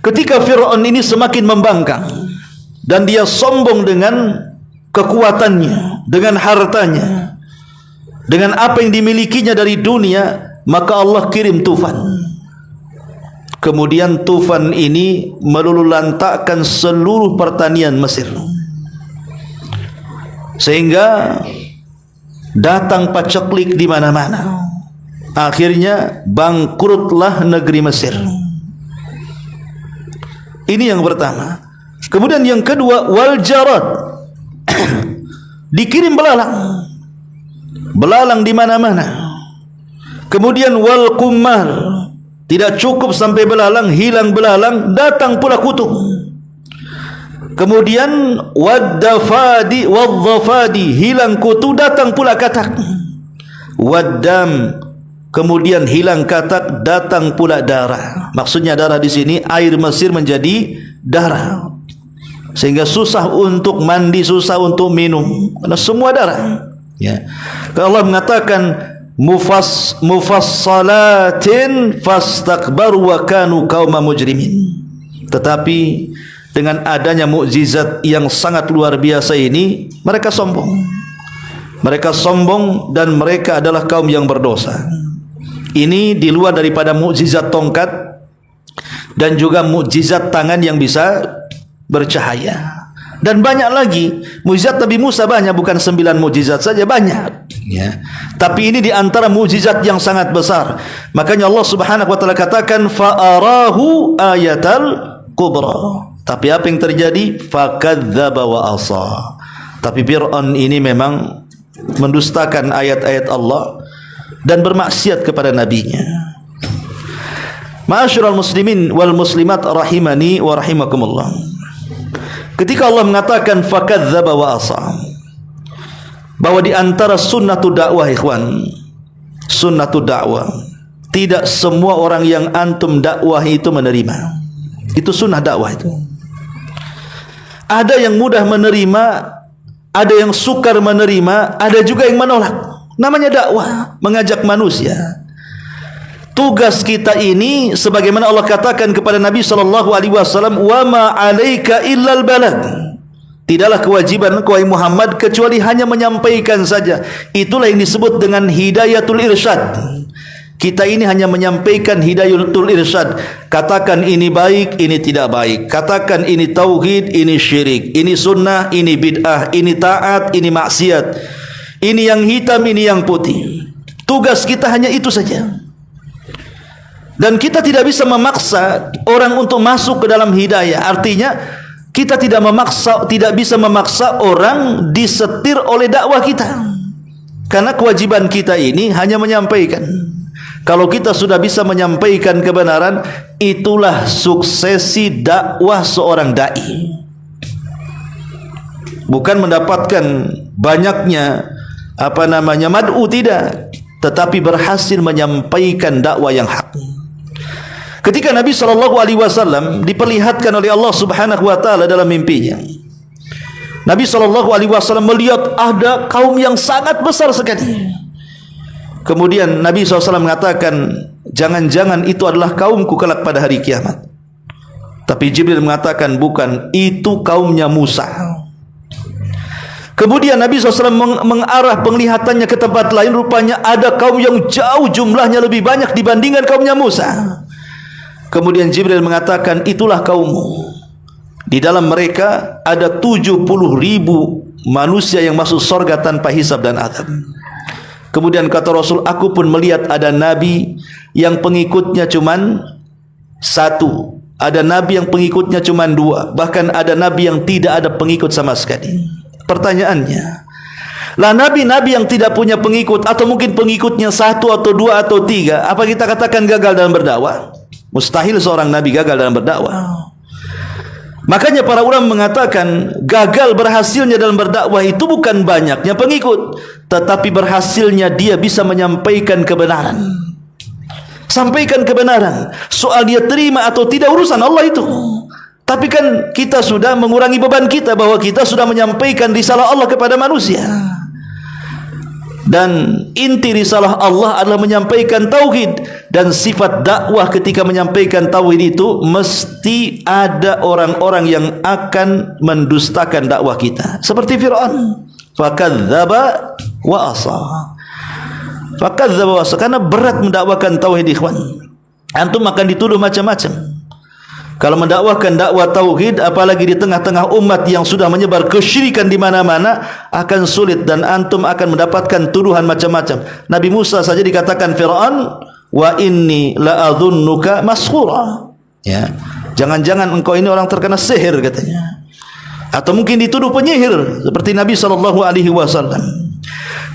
Ketika Fir'aun ini semakin membangkang dan dia sombong dengan kekuatannya, dengan hartanya, dengan apa yang dimilikinya dari dunia, maka Allah kirim tufan. Kemudian tufan ini meluluhlantakkan seluruh pertanian Mesir, sehingga datang paceklik di mana-mana. Akhirnya bangkrutlah negeri Mesir. Ini yang pertama. Kemudian yang kedua, wal jarad, dikirim belalang, belalang di mana-mana. Kemudian wal kummal, tidak cukup sampai belalang, hilang belalang, datang pula kutu. Kemudian waddafadi wadzafadi, hilang kutu, datang pula katak. Waddam, kemudian hilang katak, datang pula darah. Maksudnya darah di sini air Mesir menjadi darah, sehingga susah untuk mandi, susah untuk minum, karena semua darah. Ya. Allah mengatakan mufassalatin fastakbaru wa kanu qauma mujrimin. Tetapi dengan adanya mukjizat yang sangat luar biasa ini, mereka sombong. Mereka sombong dan mereka adalah kaum yang berdosa. Ini di luar daripada mukjizat tongkat dan juga mukjizat tangan yang bisa bercahaya. Dan banyak lagi mukjizat Nabi Musa, banyak, bukan 9 mukjizat saja, banyak ya. Tapi ini di antara mukjizat yang sangat besar. Makanya Allah Subhanahu wa taala katakan fa'arahu ayatal kubra. Tapi apa yang terjadi? Fakadzdzaba wa asa. Tapi Fir'aun ini memang mendustakan ayat-ayat Allah dan bermaksiat kepada nabinya. Ma'asyiral muslimin wal muslimat rahimani wa rahimakumullah. Ketika Allah mengatakan fakadzdzaba wa asa, bahwa di antara sunnatu dakwah, ikhwan, sunnatu dakwah, tidak semua orang yang antum dakwah itu menerima. Itu sunnah dakwah itu. Ada yang mudah menerima, ada yang sukar menerima, ada juga yang menolak. Namanya dakwah, mengajak manusia. Tugas kita ini sebagaimana Allah katakan kepada Nabi SAW, wa ma 'alaika illal balag. Tidaklah kewajiban kau Muhammad kecuali hanya menyampaikan saja. Itulah yang disebut dengan hidayatul irsyad. Kita ini hanya menyampaikan hidayatul irsyad. Katakan ini baik, ini tidak baik. Katakan ini tauhid, ini syirik. Ini sunnah, ini bid'ah. Ini taat, ini maksiat. Ini yang hitam, ini yang putih. Tugas kita hanya itu saja. Dan kita tidak bisa memaksa orang untuk masuk ke dalam hidayah. Artinya kita tidak bisa memaksa orang disetir oleh dakwah kita. Karena kewajiban kita ini hanya menyampaikan. Kalau kita sudah bisa menyampaikan kebenaran, itulah suksesi dakwah seorang dai. Bukan mendapatkan banyaknya mad'u, tidak, tetapi berhasil menyampaikan dakwah yang hak. Ketika Nabi SAW diperlihatkan oleh Allah Subhanahu wa taala dalam mimpinya, Nabi SAW melihat ada kaum yang sangat besar sekali. Kemudian Nabi SAW mengatakan, jangan-jangan itu adalah kaumku kelak pada hari kiamat. Tapi Jibril mengatakan, bukan, itu kaumnya Musa. Kemudian Nabi SAW mengarah penglihatannya ke tempat lain. Rupanya ada kaum yang jauh jumlahnya lebih banyak dibandingkan kaumnya Musa. Kemudian Jibril mengatakan, itulah kaummu. Di dalam mereka ada 70.000 manusia yang masuk surga tanpa hisab dan adab. Kemudian kata Rasul, aku pun melihat ada nabi yang pengikutnya cuman 1, ada nabi yang pengikutnya cuman 2, bahkan ada nabi yang tidak ada pengikut sama sekali. Pertanyaannya, lah nabi-nabi yang tidak punya pengikut, atau mungkin pengikutnya 1 atau 2 atau 3, apa kita katakan gagal dalam berdakwah? Mustahil seorang nabi gagal dalam berdakwah. Makanya para ulama mengatakan gagal berhasilnya dalam berdakwah itu bukan banyaknya pengikut, tetapi berhasilnya dia bisa menyampaikan kebenaran. Sampaikan kebenaran. Soal dia terima atau tidak urusan Allah itu. Tapi kan kita sudah mengurangi beban kita, bahwa kita sudah menyampaikan risalah Allah kepada manusia. Dan inti risalah Allah adalah menyampaikan tauhid. Dan sifat dakwah ketika menyampaikan tauhid itu, mesti ada orang-orang yang akan mendustakan dakwah kita. Seperti Fir'aun, fakadzdzaba wa asa. Fakadzdzaba wa asa, karena berat mendakwakan tauhid, ikhwan. Antum akan dituduh macam-macam. Kalau mendakwakan dakwah tauhid, apalagi di tengah-tengah umat yang sudah menyebar kesyirikan di mana-mana, akan sulit dan antum akan mendapatkan tuduhan macam-macam. Nabi Musa saja dikatakan Fir'aun, wa inni la'adhunnuka mashura. Ya, jangan-jangan engkau ini orang terkena sihir, katanya. Atau mungkin dituduh penyihir seperti Nabi SAW.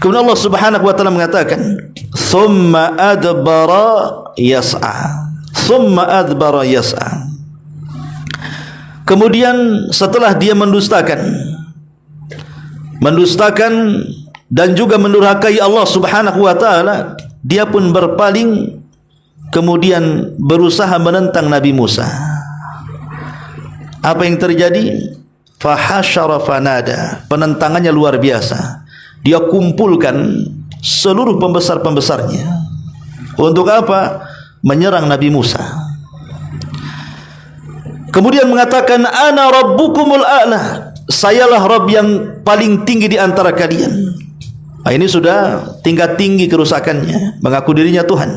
Kemudian Allah Subhanahu wa taala mengatakan, "Tsumma adbara yas'a." Tsumma adbara yas'a. Kemudian setelah dia mendustakan dan juga mendurhakai Allah Subhanahu wa taala, dia pun berpaling, kemudian berusaha menentang Nabi Musa. Apa yang terjadi? Fahasyara fanada. Penentangannya luar biasa. Dia kumpulkan seluruh pembesar-pembesarnya. Untuk apa? Menyerang Nabi Musa. Kemudian mengatakan, ana rabbukumul a'la, sayalah Rabb yang paling tinggi di antara kalian. Nah, ini sudah tingkat tinggi kerusakannya, mengaku dirinya Tuhan.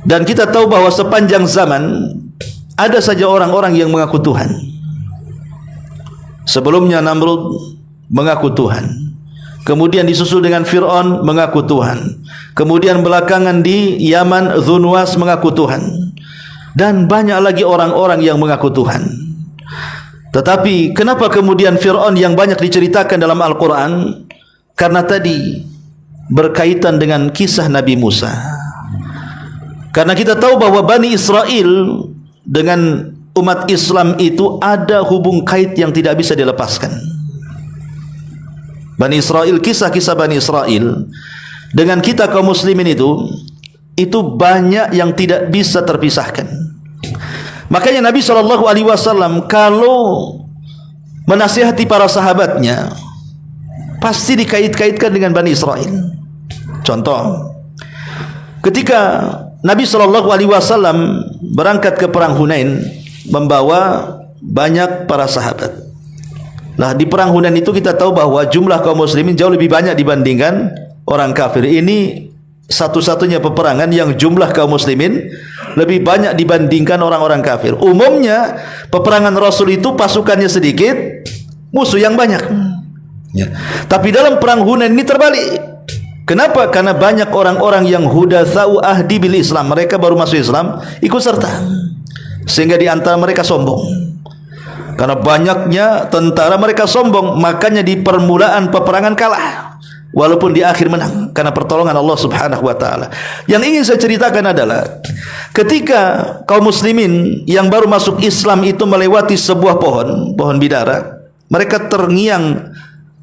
Dan kita tahu bahwa sepanjang zaman ada saja orang-orang yang mengaku Tuhan. Sebelumnya Namrud mengaku Tuhan, kemudian disusul dengan Fir'aun mengaku Tuhan, kemudian belakangan di Yaman Dzunwas mengaku Tuhan, dan banyak lagi orang-orang yang mengaku Tuhan. Tetapi kenapa kemudian Fir'aun yang banyak diceritakan dalam Al-Quran? Karena tadi berkaitan dengan kisah Nabi Musa. Karena kita tahu bahwa Bani Israel dengan umat Islam itu ada hubung kait yang tidak bisa dilepaskan. Bani Israel, kisah-kisah Bani Israel dengan kita kaum muslimin itu banyak yang tidak bisa terpisahkan. Makanya Nabi SAW kalau menasihati para sahabatnya pasti dikait-kaitkan dengan Bani Israel. Contoh, ketika Nabi SAW berangkat ke perang Hunain membawa banyak para sahabat. Nah, di perang Hunain itu kita tahu bahwa jumlah kaum muslimin jauh lebih banyak dibandingkan orang kafir. Ini satu-satunya peperangan yang jumlah kaum muslimin lebih banyak dibandingkan orang-orang kafir. Umumnya peperangan Rasul itu pasukannya sedikit, musuh yang banyak. Ya. Tapi dalam perang Hunain ini terbalik. Kenapa? Karena banyak orang-orang yang hudatsau ahdi bil Islam, mereka baru masuk Islam, ikut serta. Sehingga di antara mereka sombong. Karena banyaknya tentara, mereka sombong, makanya di permulaan peperangan kalah, walaupun di akhir menang karena pertolongan Allah Subhanahu wa taala. Yang ingin saya ceritakan adalah ketika kaum muslimin yang baru masuk Islam itu melewati sebuah pohon bidara, mereka terngiang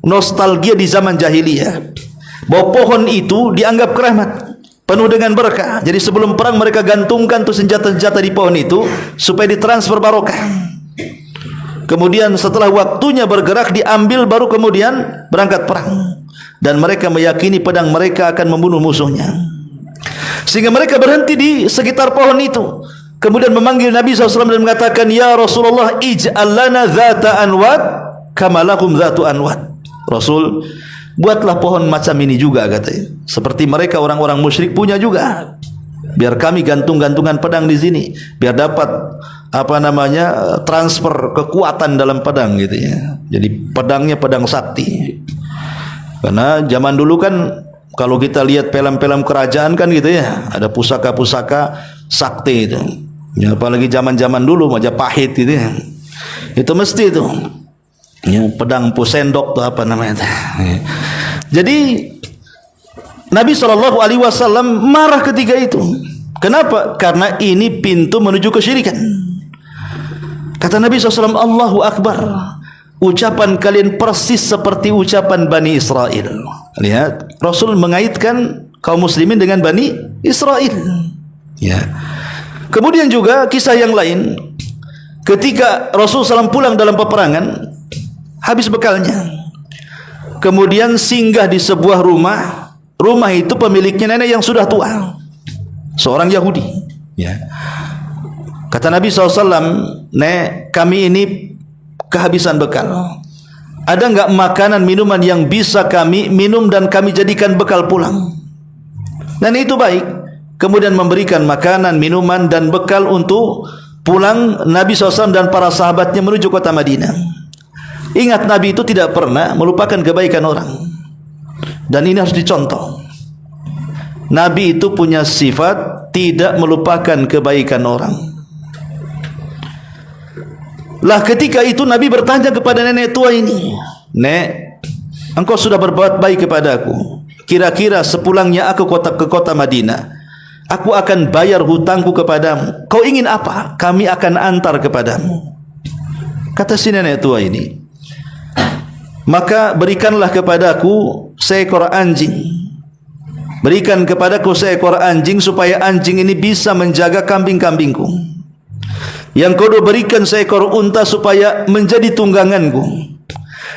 nostalgia di zaman jahiliyah bahwa pohon itu dianggap keramat, penuh dengan berkah. Jadi sebelum perang mereka gantungkan tuh senjata-senjata di pohon itu supaya ditransfer barokah. Kemudian setelah waktunya bergerak diambil, baru kemudian berangkat perang. Dan mereka meyakini pedang mereka akan membunuh musuhnya. Sehingga mereka berhenti di sekitar pohon itu. Kemudian memanggil Nabi SAW dan mengatakan, ya Rasulullah, ij'al lana dhata anwat kama lakum dhatu anwat. Rasul, buatlah pohon macam ini juga, katanya. Seperti mereka orang-orang musyrik punya juga. Biar kami gantung-gantungan pedang di sini, biar dapat transfer kekuatan dalam pedang gitu ya. Jadi pedangnya pedang sakti. Karena zaman dulu kan kalau kita lihat film-film kerajaan kan gitu ya, ada pusaka-pusaka sakti itu. Ya, apalagi zaman-zaman dulu Majapahit gitu ya. Itu mesti itu. Ya, pedang pusendok tuh apa namanya. Ya. Jadi Nabi SAW marah ketika itu. Kenapa? Karena ini pintu menuju kesyirikan. Kata Nabi SAW, Allahu Akbar, ucapan kalian persis seperti ucapan Bani Israel. Lihat, Rasul mengaitkan kaum muslimin dengan Bani Israel. Ya. Kemudian juga kisah yang lain, ketika Rasul SAW pulang dalam peperangan, habis bekalnya, kemudian singgah di sebuah rumah. Rumah itu pemiliknya nenek yang sudah tua, seorang Yahudi. Ya. Kata Nabi SAW, nek, kami ini kehabisan bekal. Ada enggak makanan minuman yang bisa kami minum dan kami jadikan bekal pulang? Dan itu baik. Kemudian memberikan makanan, minuman dan bekal untuk pulang Nabi SAW dan para sahabatnya menuju kota Madinah. Ingat, Nabi itu tidak pernah melupakan kebaikan orang. Dan ini harus dicontoh. Nabi itu punya sifat tidak melupakan kebaikan orang. Lah ketika itu Nabi bertanya kepada nenek tua ini, Nek, engkau sudah berbuat baik kepadaku. Kira-kira sepulangnya aku ke kota Madinah, aku akan bayar hutangku kepadamu. Kau ingin apa? Kami akan antar kepadamu. Kata si nenek tua ini, maka berikanlah kepadaku seekor anjing. Berikan kepadaku seekor anjing supaya anjing ini bisa menjaga kambing-kambingku. Yang kedua, berikan seekor unta supaya menjadi tungganganku.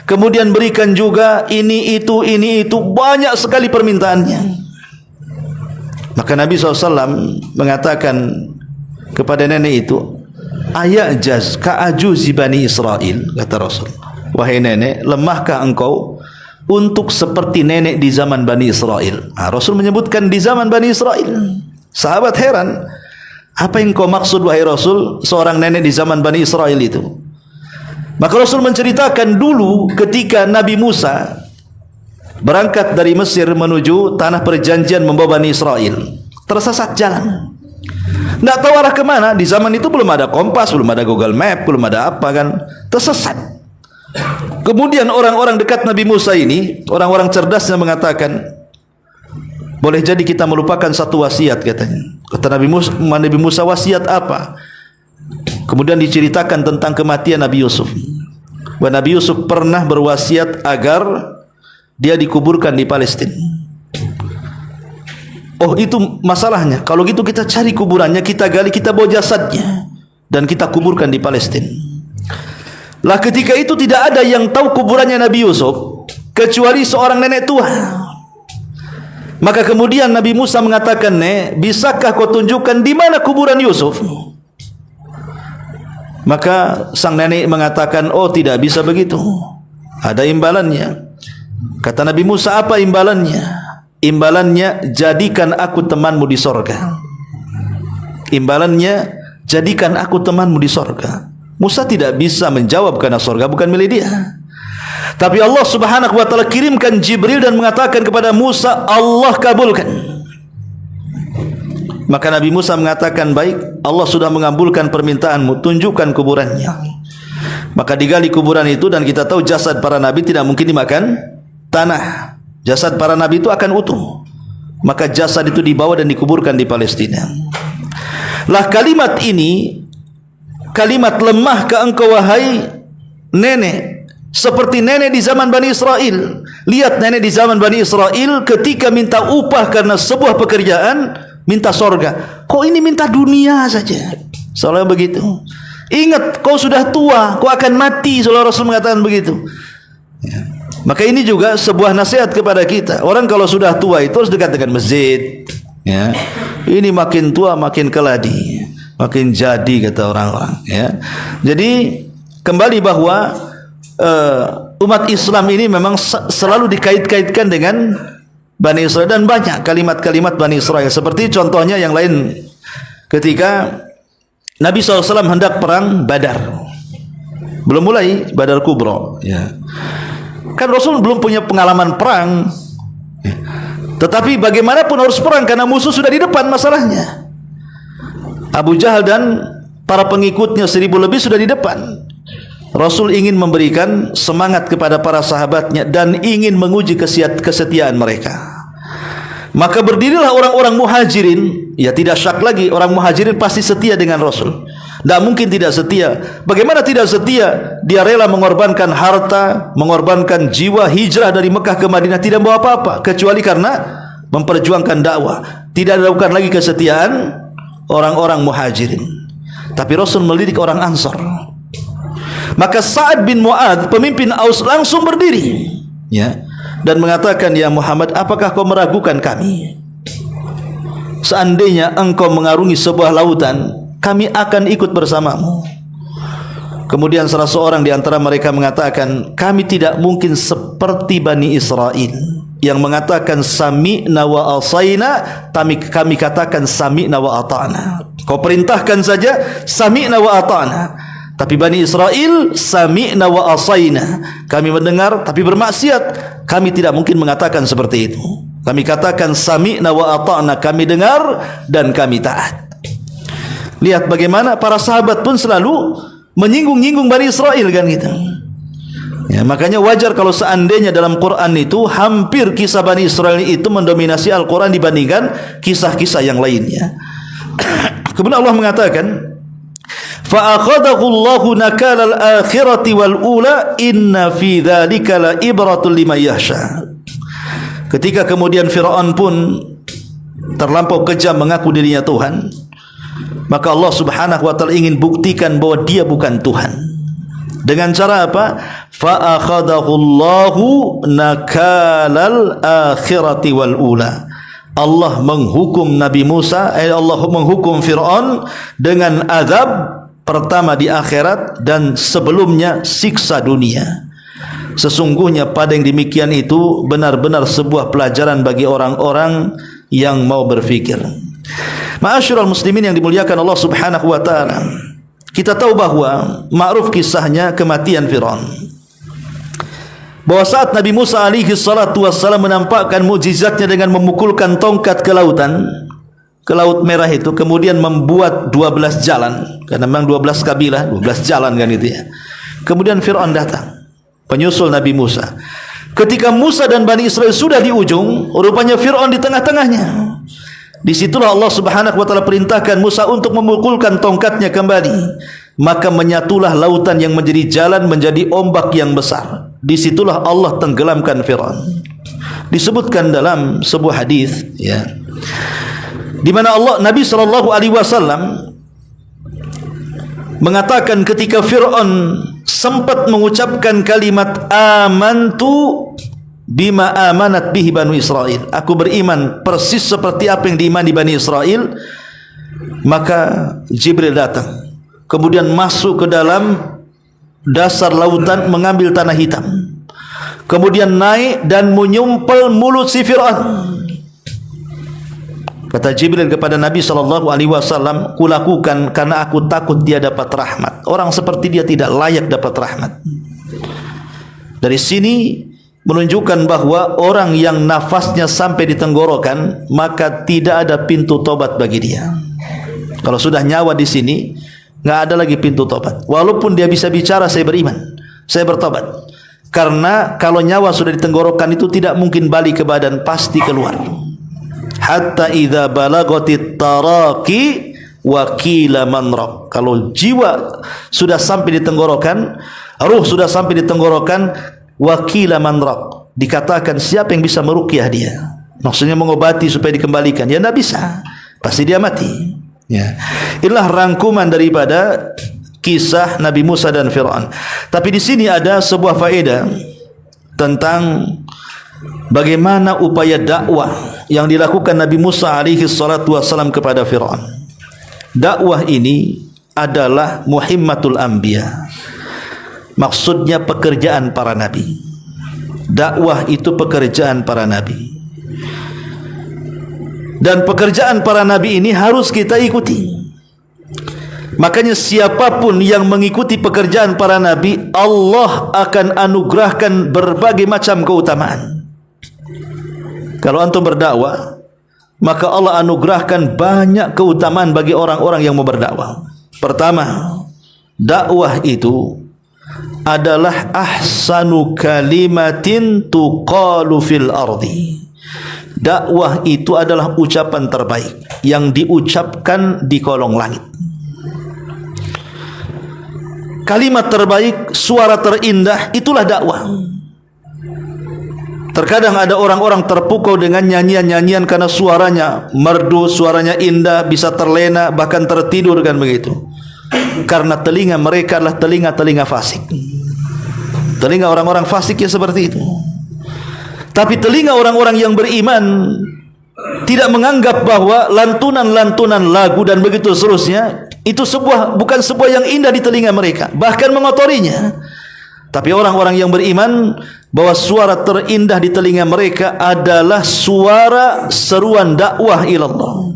Kemudian berikan juga ini itu, banyak sekali permintaannya. Maka Nabi SAW mengatakan kepada nenek itu, ayajaz ka'ajuzi Bani Israel, kata Rasul, wahai nenek, lemahkah engkau untuk seperti nenek di zaman Bani Israel? Rasul menyebutkan di zaman Bani Israel. Sahabat heran, apa yang kau maksud wahai Rasul, seorang nenek di zaman Bani Israel itu? Maka Rasul menceritakan dulu ketika Nabi Musa berangkat dari Mesir menuju tanah perjanjian membawa Bani Israel, tersesat jalan, tidak tahu arah kemana. Di zaman itu belum ada kompas, belum ada Google Map, belum ada apa kan, tersesat. Kemudian orang-orang dekat Nabi Musa ini, orang-orang cerdasnya mengatakan, boleh jadi kita melupakan satu wasiat, katanya. Kata Nabi Musa, wasiat apa? Kemudian diceritakan tentang kematian Nabi Yusuf. Bahwa Nabi Yusuf pernah berwasiat agar dia dikuburkan di Palestina. Oh, itu masalahnya. Kalau gitu kita cari kuburannya, kita gali, kita bawa jasadnya dan kita kuburkan di Palestina. Lah ketika itu tidak ada yang tahu kuburannya Nabi Yusuf kecuali seorang nenek tua. Maka kemudian Nabi Musa mengatakan, "Nek, bisakah kau tunjukkan di mana kuburan Yusuf?" Maka sang nenek mengatakan, "Oh, tidak bisa begitu. Ada imbalannya." Kata Nabi Musa, "Apa imbalannya?" Imbalannya, jadikan aku temanmu di sorga. Imbalannya, jadikan aku temanmu di sorga. Musa tidak bisa menjawab karena sorga bukan milik dia. Tapi Allah Subhanahu wa taala kirimkan Jibril dan mengatakan kepada Musa, Allah kabulkan. Maka Nabi Musa mengatakan, baik, Allah sudah mengabulkan permintaanmu, tunjukkan kuburannya. Maka digali kuburan itu, dan kita tahu jasad para nabi tidak mungkin dimakan tanah. Jasad para nabi itu akan utuh. Maka jasad itu dibawa dan dikuburkan di Palestina. Lah kalimat ini, kalimat lemah ke engkau wahai nenek, seperti nenek di zaman Bani Israel. Lihat nenek di zaman Bani Israel ketika minta upah karena sebuah pekerjaan, minta sorga. Kok ini minta dunia saja? Soalnya begitu. Ingat, kau sudah tua, kau akan mati. Soalnya Rasul mengatakan begitu. Ya. Maka ini juga sebuah nasihat kepada kita. Orang kalau sudah tua itu harus dekat dengan masjid. Ya. Ini makin tua makin keladi, makin jadi, kata orang-orang. Ya. Jadi kembali bahwa umat Islam ini memang selalu dikait-kaitkan dengan Bani Israel, dan banyak kalimat-kalimat Bani Israel. Seperti contohnya yang lain, ketika Nabi SAW hendak perang Badar, belum mulai Badar Kubro. Ya. Kan Rasul belum punya pengalaman perang, tetapi bagaimanapun harus perang karena musuh sudah di depan. Masalahnya Abu Jahal dan para pengikutnya 1000 lebih sudah di depan. Rasul ingin memberikan semangat kepada para sahabatnya dan ingin menguji kesetiaan mereka. Maka berdirilah orang-orang muhajirin. Ya, tidak syak lagi, orang muhajirin pasti setia dengan Rasul. Tidak mungkin tidak setia. Bagaimana tidak setia? Dia rela mengorbankan harta, mengorbankan jiwa, hijrah dari Mekah ke Madinah, tidak bawa apa-apa kecuali karena memperjuangkan dakwah. Tidak dilakukan lagi kesetiaan orang-orang muhajirin. Tapi Rasul melirik orang Ansar. Maka Sa'ad bin Mu'adz, pemimpin Aus, langsung berdiri, ya, dan mengatakan, ya Muhammad, apakah kau meragukan kami? Seandainya engkau mengarungi sebuah lautan, kami akan ikut bersamamu. Kemudian salah seorang di antara mereka mengatakan, kami tidak mungkin seperti Bani Israel yang mengatakan sami'na wa asaina, kami katakan sami'na wa ata'na. Kau perintahkan saja sami'na wa ata'na. Tapi Bani Israel sami'na wa asaina, kami mendengar tapi bermaksiat. Kami tidak mungkin mengatakan seperti itu. Kami katakan sami'na wa ata'na, kami dengar dan kami taat. Lihat bagaimana para sahabat pun selalu menyinggung-nyinggung Bani Israel, kan gitu. Ya, makanya wajar kalau seandainya dalam Quran itu hampir kisah Bani Israel itu mendominasi Al-Quran dibandingkan kisah-kisah yang lainnya. Kemudian Allah mengatakan, فَأَخَذَهُ اللَّهُ نَكَالَ الْآخِرَةِ وَالْأُولَى إِنَّ فِي ذَلِكَ لَإِبْرَةٌ لِمَنْ يَخْشَى. Ketika kemudian Fir'aun pun terlampau kejam mengaku dirinya Tuhan, maka Allah Subhanahu wa taala ingin buktikan bahwa dia bukan Tuhan. Dengan cara apa? Fa akhadahullahu nakalal akhirati wal ula. Allah menghukum Nabi Musa, Allah menghukum Fir'aun dengan azab pertama di akhirat dan sebelumnya siksa dunia. Sesungguhnya pada yang demikian itu benar-benar sebuah pelajaran bagi orang-orang yang mau berfikir. Ma'asyiral muslimin yang dimuliakan Allah Subhanahu wa taala. Kita tahu bahwa ma'ruf kisahnya kematian Fir'aun. Bahwa saat Nabi Musa alaihi salatu wassalam menampakkan mukjizatnya dengan memukulkan tongkat ke lautan, ke Laut Merah itu, kemudian membuat 12 jalan, karena memang 12 kabilah, 12 jalan kan itu ya. Kemudian Fir'aun datang, penyusul Nabi Musa. Ketika Musa dan Bani Israel sudah di ujung, rupanya Fir'aun di tengah-tengahnya. Disitulah Allah Subhanahu wa taala perintahkan Musa untuk memukulkan tongkatnya kembali. Maka menyatulah lautan yang menjadi jalan menjadi ombak yang besar. Disitulah Allah tenggelamkan Fir'aun. Disebutkan dalam sebuah hadis, ya, di mana Nabi SAW mengatakan ketika Fir'aun sempat mengucapkan kalimat amantu bima amanat bihi Banu Israel, aku beriman persis seperti apa yang diimani Bani Israel, maka Jibril datang, kemudian masuk ke dalam dasar lautan mengambil tanah hitam, kemudian naik dan menyumpel mulut si Fir'aun. Kata Jibril kepada Nabi SAW, kulakukan karena aku takut dia dapat rahmat. Orang seperti dia tidak layak dapat rahmat. Dari sini menunjukkan bahwa orang yang nafasnya sampai di tenggorokan, maka tidak ada pintu tobat bagi dia. Kalau sudah nyawa di sini, nggak ada lagi pintu tobat. Walaupun dia bisa bicara, saya beriman, saya bertobat. Karena kalau nyawa sudah di tenggorokan itu tidak mungkin balik ke badan, pasti keluar. Hatta idza balagatit taraqi wa qila manraq. Kalau jiwa sudah sampai di tenggorokan, ruh sudah sampai di tenggorokan, wa qila manraq, dikatakan siapa yang bisa meruqyah dia, maksudnya mengobati supaya dikembalikan, ya tidak bisa, pasti dia mati, ya. Inilah rangkuman daripada kisah Nabi Musa dan Fir'aun. Tapi di sini ada sebuah faedah tentang bagaimana upaya dakwah yang dilakukan Nabi Musa alaihi salatu wassalam kepada Fir'aun. Dakwah ini adalah muhimmatul anbiya. Maksudnya pekerjaan para nabi. Dakwah itu pekerjaan para nabi. Dan pekerjaan para nabi ini harus kita ikuti. Makanya siapapun yang mengikuti pekerjaan para nabi, Allah akan anugerahkan berbagai macam keutamaan. Kalau antum berdakwah, maka Allah anugerahkan banyak keutamaan bagi orang-orang yang mau berdakwah. Pertama, dakwah itu adalah ahsanu kalimatin tuqalu fil ardi. Dakwah itu adalah ucapan terbaik yang diucapkan di kolong langit. Kalimat terbaik, suara terindah, itulah dakwah. Terkadang ada orang-orang terpukau dengan nyanyian-nyanyian karena suaranya merdu, suaranya indah, bisa terlena, bahkan tertidur kan begitu. Karena telinga mereka adalah telinga-telinga fasik. Telinga orang-orang fasik ya seperti itu. Tapi telinga orang-orang yang beriman tidak menganggap bahwa lantunan-lantunan lagu dan begitu seterusnya itu bukan sebuah yang indah di telinga mereka, bahkan mengotorinya. Tapi orang-orang yang beriman bahwa suara terindah di telinga mereka adalah suara seruan dakwah ilallah.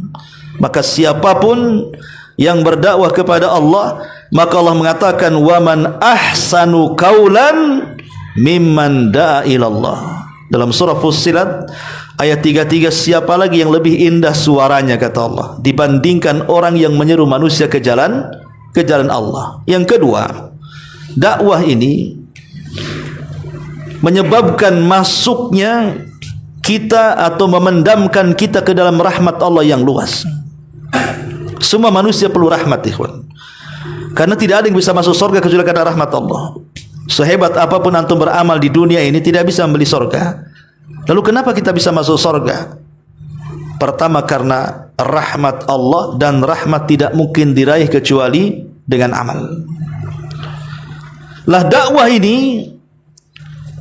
Maka siapapun yang berdakwah kepada Allah, maka Allah mengatakan waman ahsanu qaulan mimman da'a ilallah. Dalam surah Fussilat ayat 33, siapa lagi yang lebih indah suaranya, kata Allah, dibandingkan orang yang menyeru manusia ke jalan Allah. Yang kedua, dakwah ini menyebabkan masuknya kita atau memendamkan kita ke dalam rahmat Allah yang luas. Semua manusia perlu rahmat, ikhwan. Karena tidak ada yang bisa masuk surga kecuali karena rahmat Allah. Sehebat apapun antum beramal di dunia ini tidak bisa membeli surga. Lalu kenapa kita bisa masuk surga? Pertama karena rahmat Allah, dan rahmat tidak mungkin diraih kecuali dengan amal. Lah dakwah ini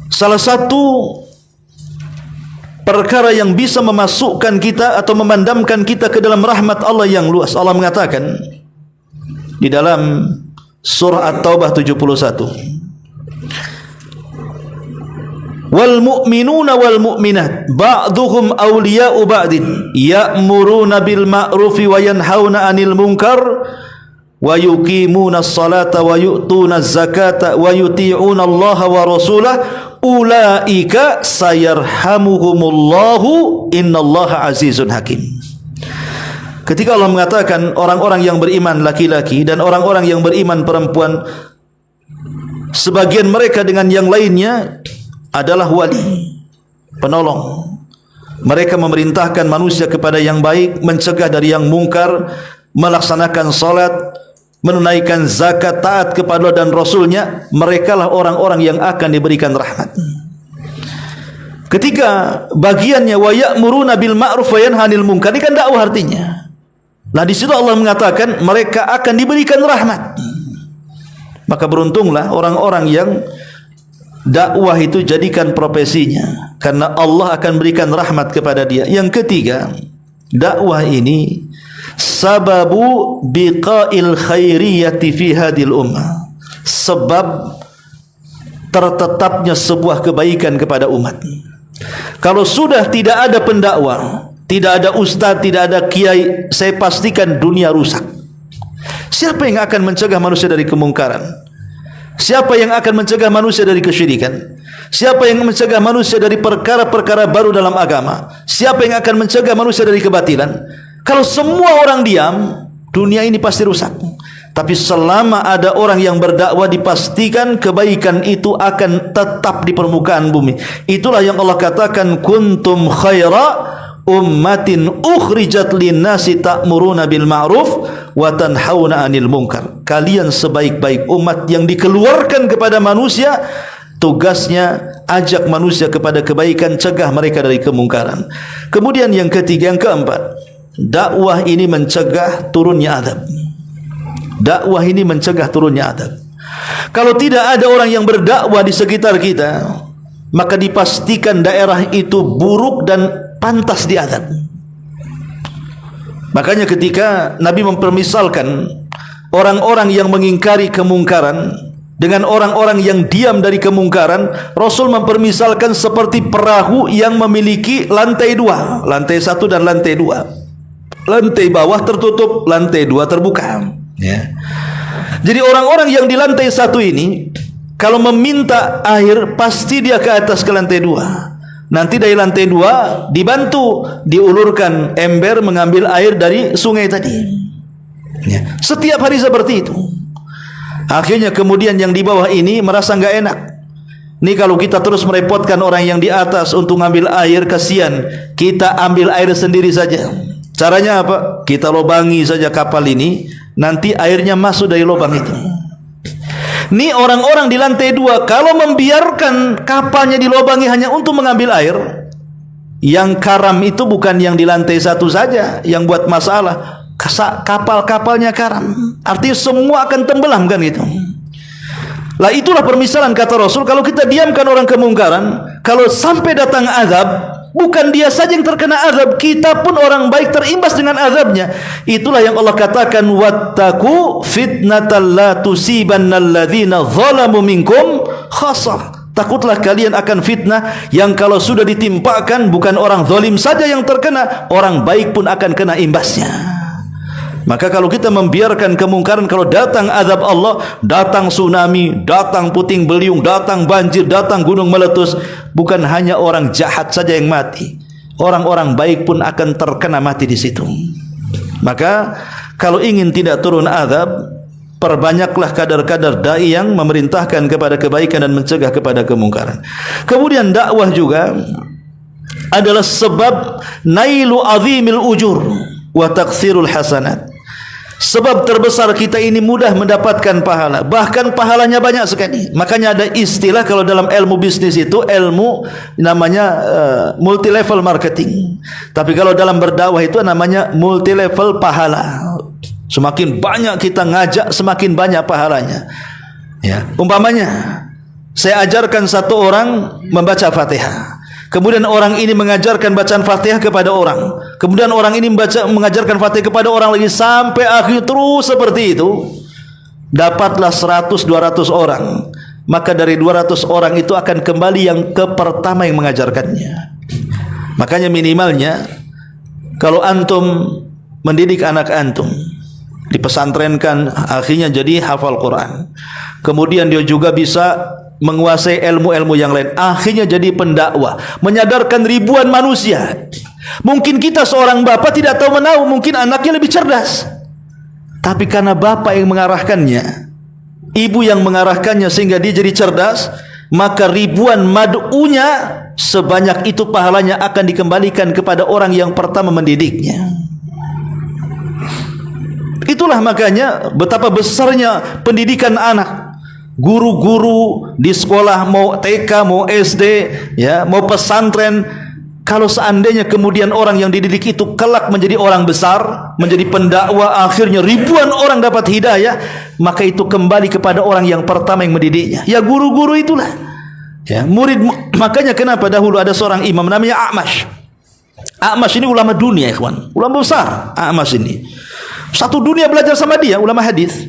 salah satu perkara yang bisa memasukkan kita atau memandamkan kita ke dalam rahmat Allah yang luas. Allah mengatakan di dalam surah At-Taubah 71, wal mu'minuna wal mu'minat ba'duhum awliya'u ba'din ya'muruna bil ma'rufi wa yanhauna 'anil munkar wa yuqimuna as-salata wa yu'tuna az-zakata wa yuti'una Allah wa rasulahu ulaika sayarhamuhumullahu innallaha azizun hakim. Ketika Allah mengatakan orang-orang yang beriman laki-laki dan orang-orang yang beriman perempuan, sebagian mereka dengan yang lainnya adalah wali, penolong. Mereka memerintahkan manusia kepada yang baik, mencegah dari yang mungkar, melaksanakan salat, menunaikan zakat, taat kepada Allah dan Rasulnya. Merekalah orang-orang yang akan diberikan rahmat. Ketika bagiannya wa ya'muruna bil ma'ruf wa yanhauna 'anil munkar, ini kan dakwah artinya. Nah di situ Allah mengatakan mereka akan diberikan rahmat. Maka beruntunglah orang-orang yang dakwah itu jadikan profesinya, karena Allah akan berikan rahmat kepada dia. Yang ketiga, dakwah ini sababu biqa'il khairiyati fi hadil ummah, sebab tertetapnya sebuah kebaikan kepada umat. Kalau sudah tidak ada pendakwah, tidak ada ustaz, tidak ada kiai, saya pastikan dunia rusak. Siapa yang akan mencegah manusia dari kemungkaran? Siapa yang akan mencegah manusia dari kesyirikan? Siapa yang mencegah manusia dari perkara-perkara baru dalam agama? Siapa yang akan mencegah manusia dari kebatilan? Kalau semua orang diam, dunia ini pasti rusak. Tapi selama ada orang yang berdakwah, dipastikan kebaikan itu akan tetap di permukaan bumi. Itulah yang Allah katakan, kuntum khaira ummatin ukhrijat linnasi ta'muruna bil ma'ruf wa tanhauna 'anil munkar. Kalian sebaik-baik umat yang dikeluarkan kepada manusia, tugasnya ajak manusia kepada kebaikan, cegah mereka dari kemungkaran. Kemudian yang ketiga, yang keempat, dakwah ini mencegah turunnya azab. Dakwah ini mencegah turunnya azab. Kalau tidak ada orang yang berdakwah di sekitar kita, maka dipastikan daerah itu buruk dan pantas diazab. Makanya ketika Nabi mempermisalkan orang-orang yang mengingkari kemungkaran dengan orang-orang yang diam dari kemungkaran, Rasul mempermisalkan seperti perahu yang memiliki lantai dua, lantai satu dan lantai dua. Lantai bawah tertutup, lantai dua terbuka. Ya. Jadi orang-orang yang di lantai satu ini, kalau meminta air, pasti dia ke atas ke lantai dua. Nanti dari lantai dua dibantu, diulurkan ember mengambil air dari sungai tadi. Ya. Setiap hari seperti itu. Akhirnya kemudian yang di bawah ini merasa enggak enak. Ini kalau kita terus merepotkan orang yang di atas untuk ngambil air, kasihan. Kita ambil air sendiri saja. Caranya apa? Kita lobangi saja kapal ini, nanti airnya masuk dari lubang itu. Ini orang-orang di lantai dua, kalau membiarkan kapalnya dilobangi hanya untuk mengambil air, yang karam itu bukan yang di lantai satu saja yang buat masalah, kapal-kapalnya karam. Artinya semua akan tenggelam kan gitu. Lah itulah permisalan kata Rasul, kalau kita diamkan orang kemungkaran, kalau sampai datang azab, bukan dia saja yang terkena azab, kita pun orang baik terimbas dengan azabnya. Itulah yang Allah katakan, wattaqu fitnatal la tusibannal ladzina zalamu minkum khassah. Takutlah kalian akan fitnah yang kalau sudah ditimpakan, bukan orang zalim saja yang terkena, orang baik pun akan kena imbasnya. Maka kalau kita membiarkan kemungkaran, kalau datang azab Allah, datang tsunami, datang puting beliung, datang banjir, datang gunung meletus, bukan hanya orang jahat saja yang mati, orang-orang baik pun akan terkena mati di situ. Maka kalau ingin tidak turun azab, perbanyaklah kadar-kadar dai yang memerintahkan kepada kebaikan dan mencegah kepada kemungkaran. Kemudian dakwah juga adalah sebab nailu azimil ujur wa taksirul hasanat. Sebab terbesar kita ini mudah mendapatkan pahala, bahkan pahalanya banyak sekali. Makanya ada istilah kalau dalam ilmu bisnis itu, ilmu namanya multi level marketing. Tapi kalau dalam berdakwah itu namanya multi level pahala. Semakin banyak kita ngajak, semakin banyak pahalanya. Ya, umpamanya saya ajarkan satu orang membaca Fatihah. Kemudian orang ini mengajarkan bacaan Fatihah kepada orang. Kemudian orang ini mengajarkan Fatihah kepada orang lagi sampai akhir terus seperti itu. Dapatlah 100-200 orang. Maka dari 200 orang itu akan kembali yang ke pertama yang mengajarkannya. Makanya minimalnya kalau antum mendidik anak antum, dipesantrenkan, akhirnya jadi hafal Quran. Kemudian dia juga bisa menguasai ilmu-ilmu yang lain, akhirnya jadi pendakwah, menyadarkan ribuan manusia. Mungkin kita seorang bapak tidak tahu menahu, mungkin anaknya lebih cerdas, tapi karena bapak yang mengarahkannya, ibu yang mengarahkannya sehingga dia jadi cerdas, maka ribuan mad'unya sebanyak itu pahalanya akan dikembalikan kepada orang yang pertama mendidiknya. Itulah makanya betapa besarnya pendidikan anak. Guru-guru di sekolah, mau TK, mau SD, ya, mau pesantren, kalau seandainya kemudian orang yang dididik itu kelak menjadi orang besar, menjadi pendakwah, akhirnya ribuan orang dapat hidayah, maka itu kembali kepada orang yang pertama yang mendidiknya. Ya, guru-guru itulah. Ya, murid. Makanya kenapa dahulu ada seorang imam namanya A'mash. A'mash ini ulama dunia, ikhwan. Ulama besar A'mash ini. Satu dunia belajar sama dia, ulama hadis.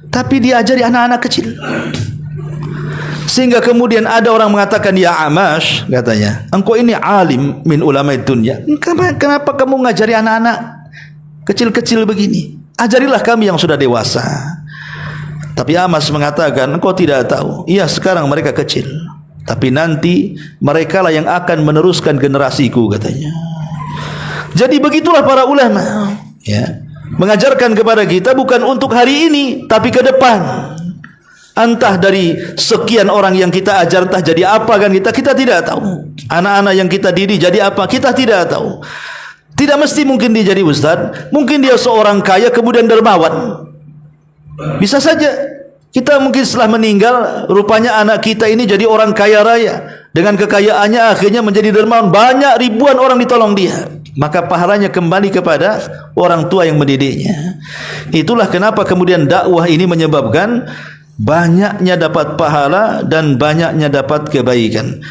Tapi dia ajari anak-anak kecil. Sehingga kemudian ada orang mengatakan, ya A'mash, katanya, engkau ini alim min ulama dunia. Kenapa kamu ngajari anak-anak kecil-kecil begini? Ajarilah kami yang sudah dewasa. Tapi A'mash mengatakan, engkau tidak tahu. Iya, sekarang mereka kecil, tapi nanti mereka lah yang akan meneruskan generasiku, katanya. Jadi begitulah para ulama, ya, mengajarkan kepada kita bukan untuk hari ini, tapi ke depan. Entah dari sekian orang yang kita ajar, entah jadi apa kan kita tidak tahu. Anak-anak yang kita didik jadi apa, kita tidak tahu. Tidak mesti mungkin dia jadi ustaz, mungkin dia seorang kaya kemudian dermawan. Bisa saja kita mungkin setelah meninggal, rupanya anak kita ini jadi orang kaya raya. Dengan kekayaannya akhirnya menjadi dermawan, banyak ribuan orang ditolong dia. Maka pahalanya kembali kepada orang tua yang mendidiknya. Itulah kenapa kemudian dakwah ini menyebabkan banyaknya dapat pahala dan banyaknya dapat kebaikan.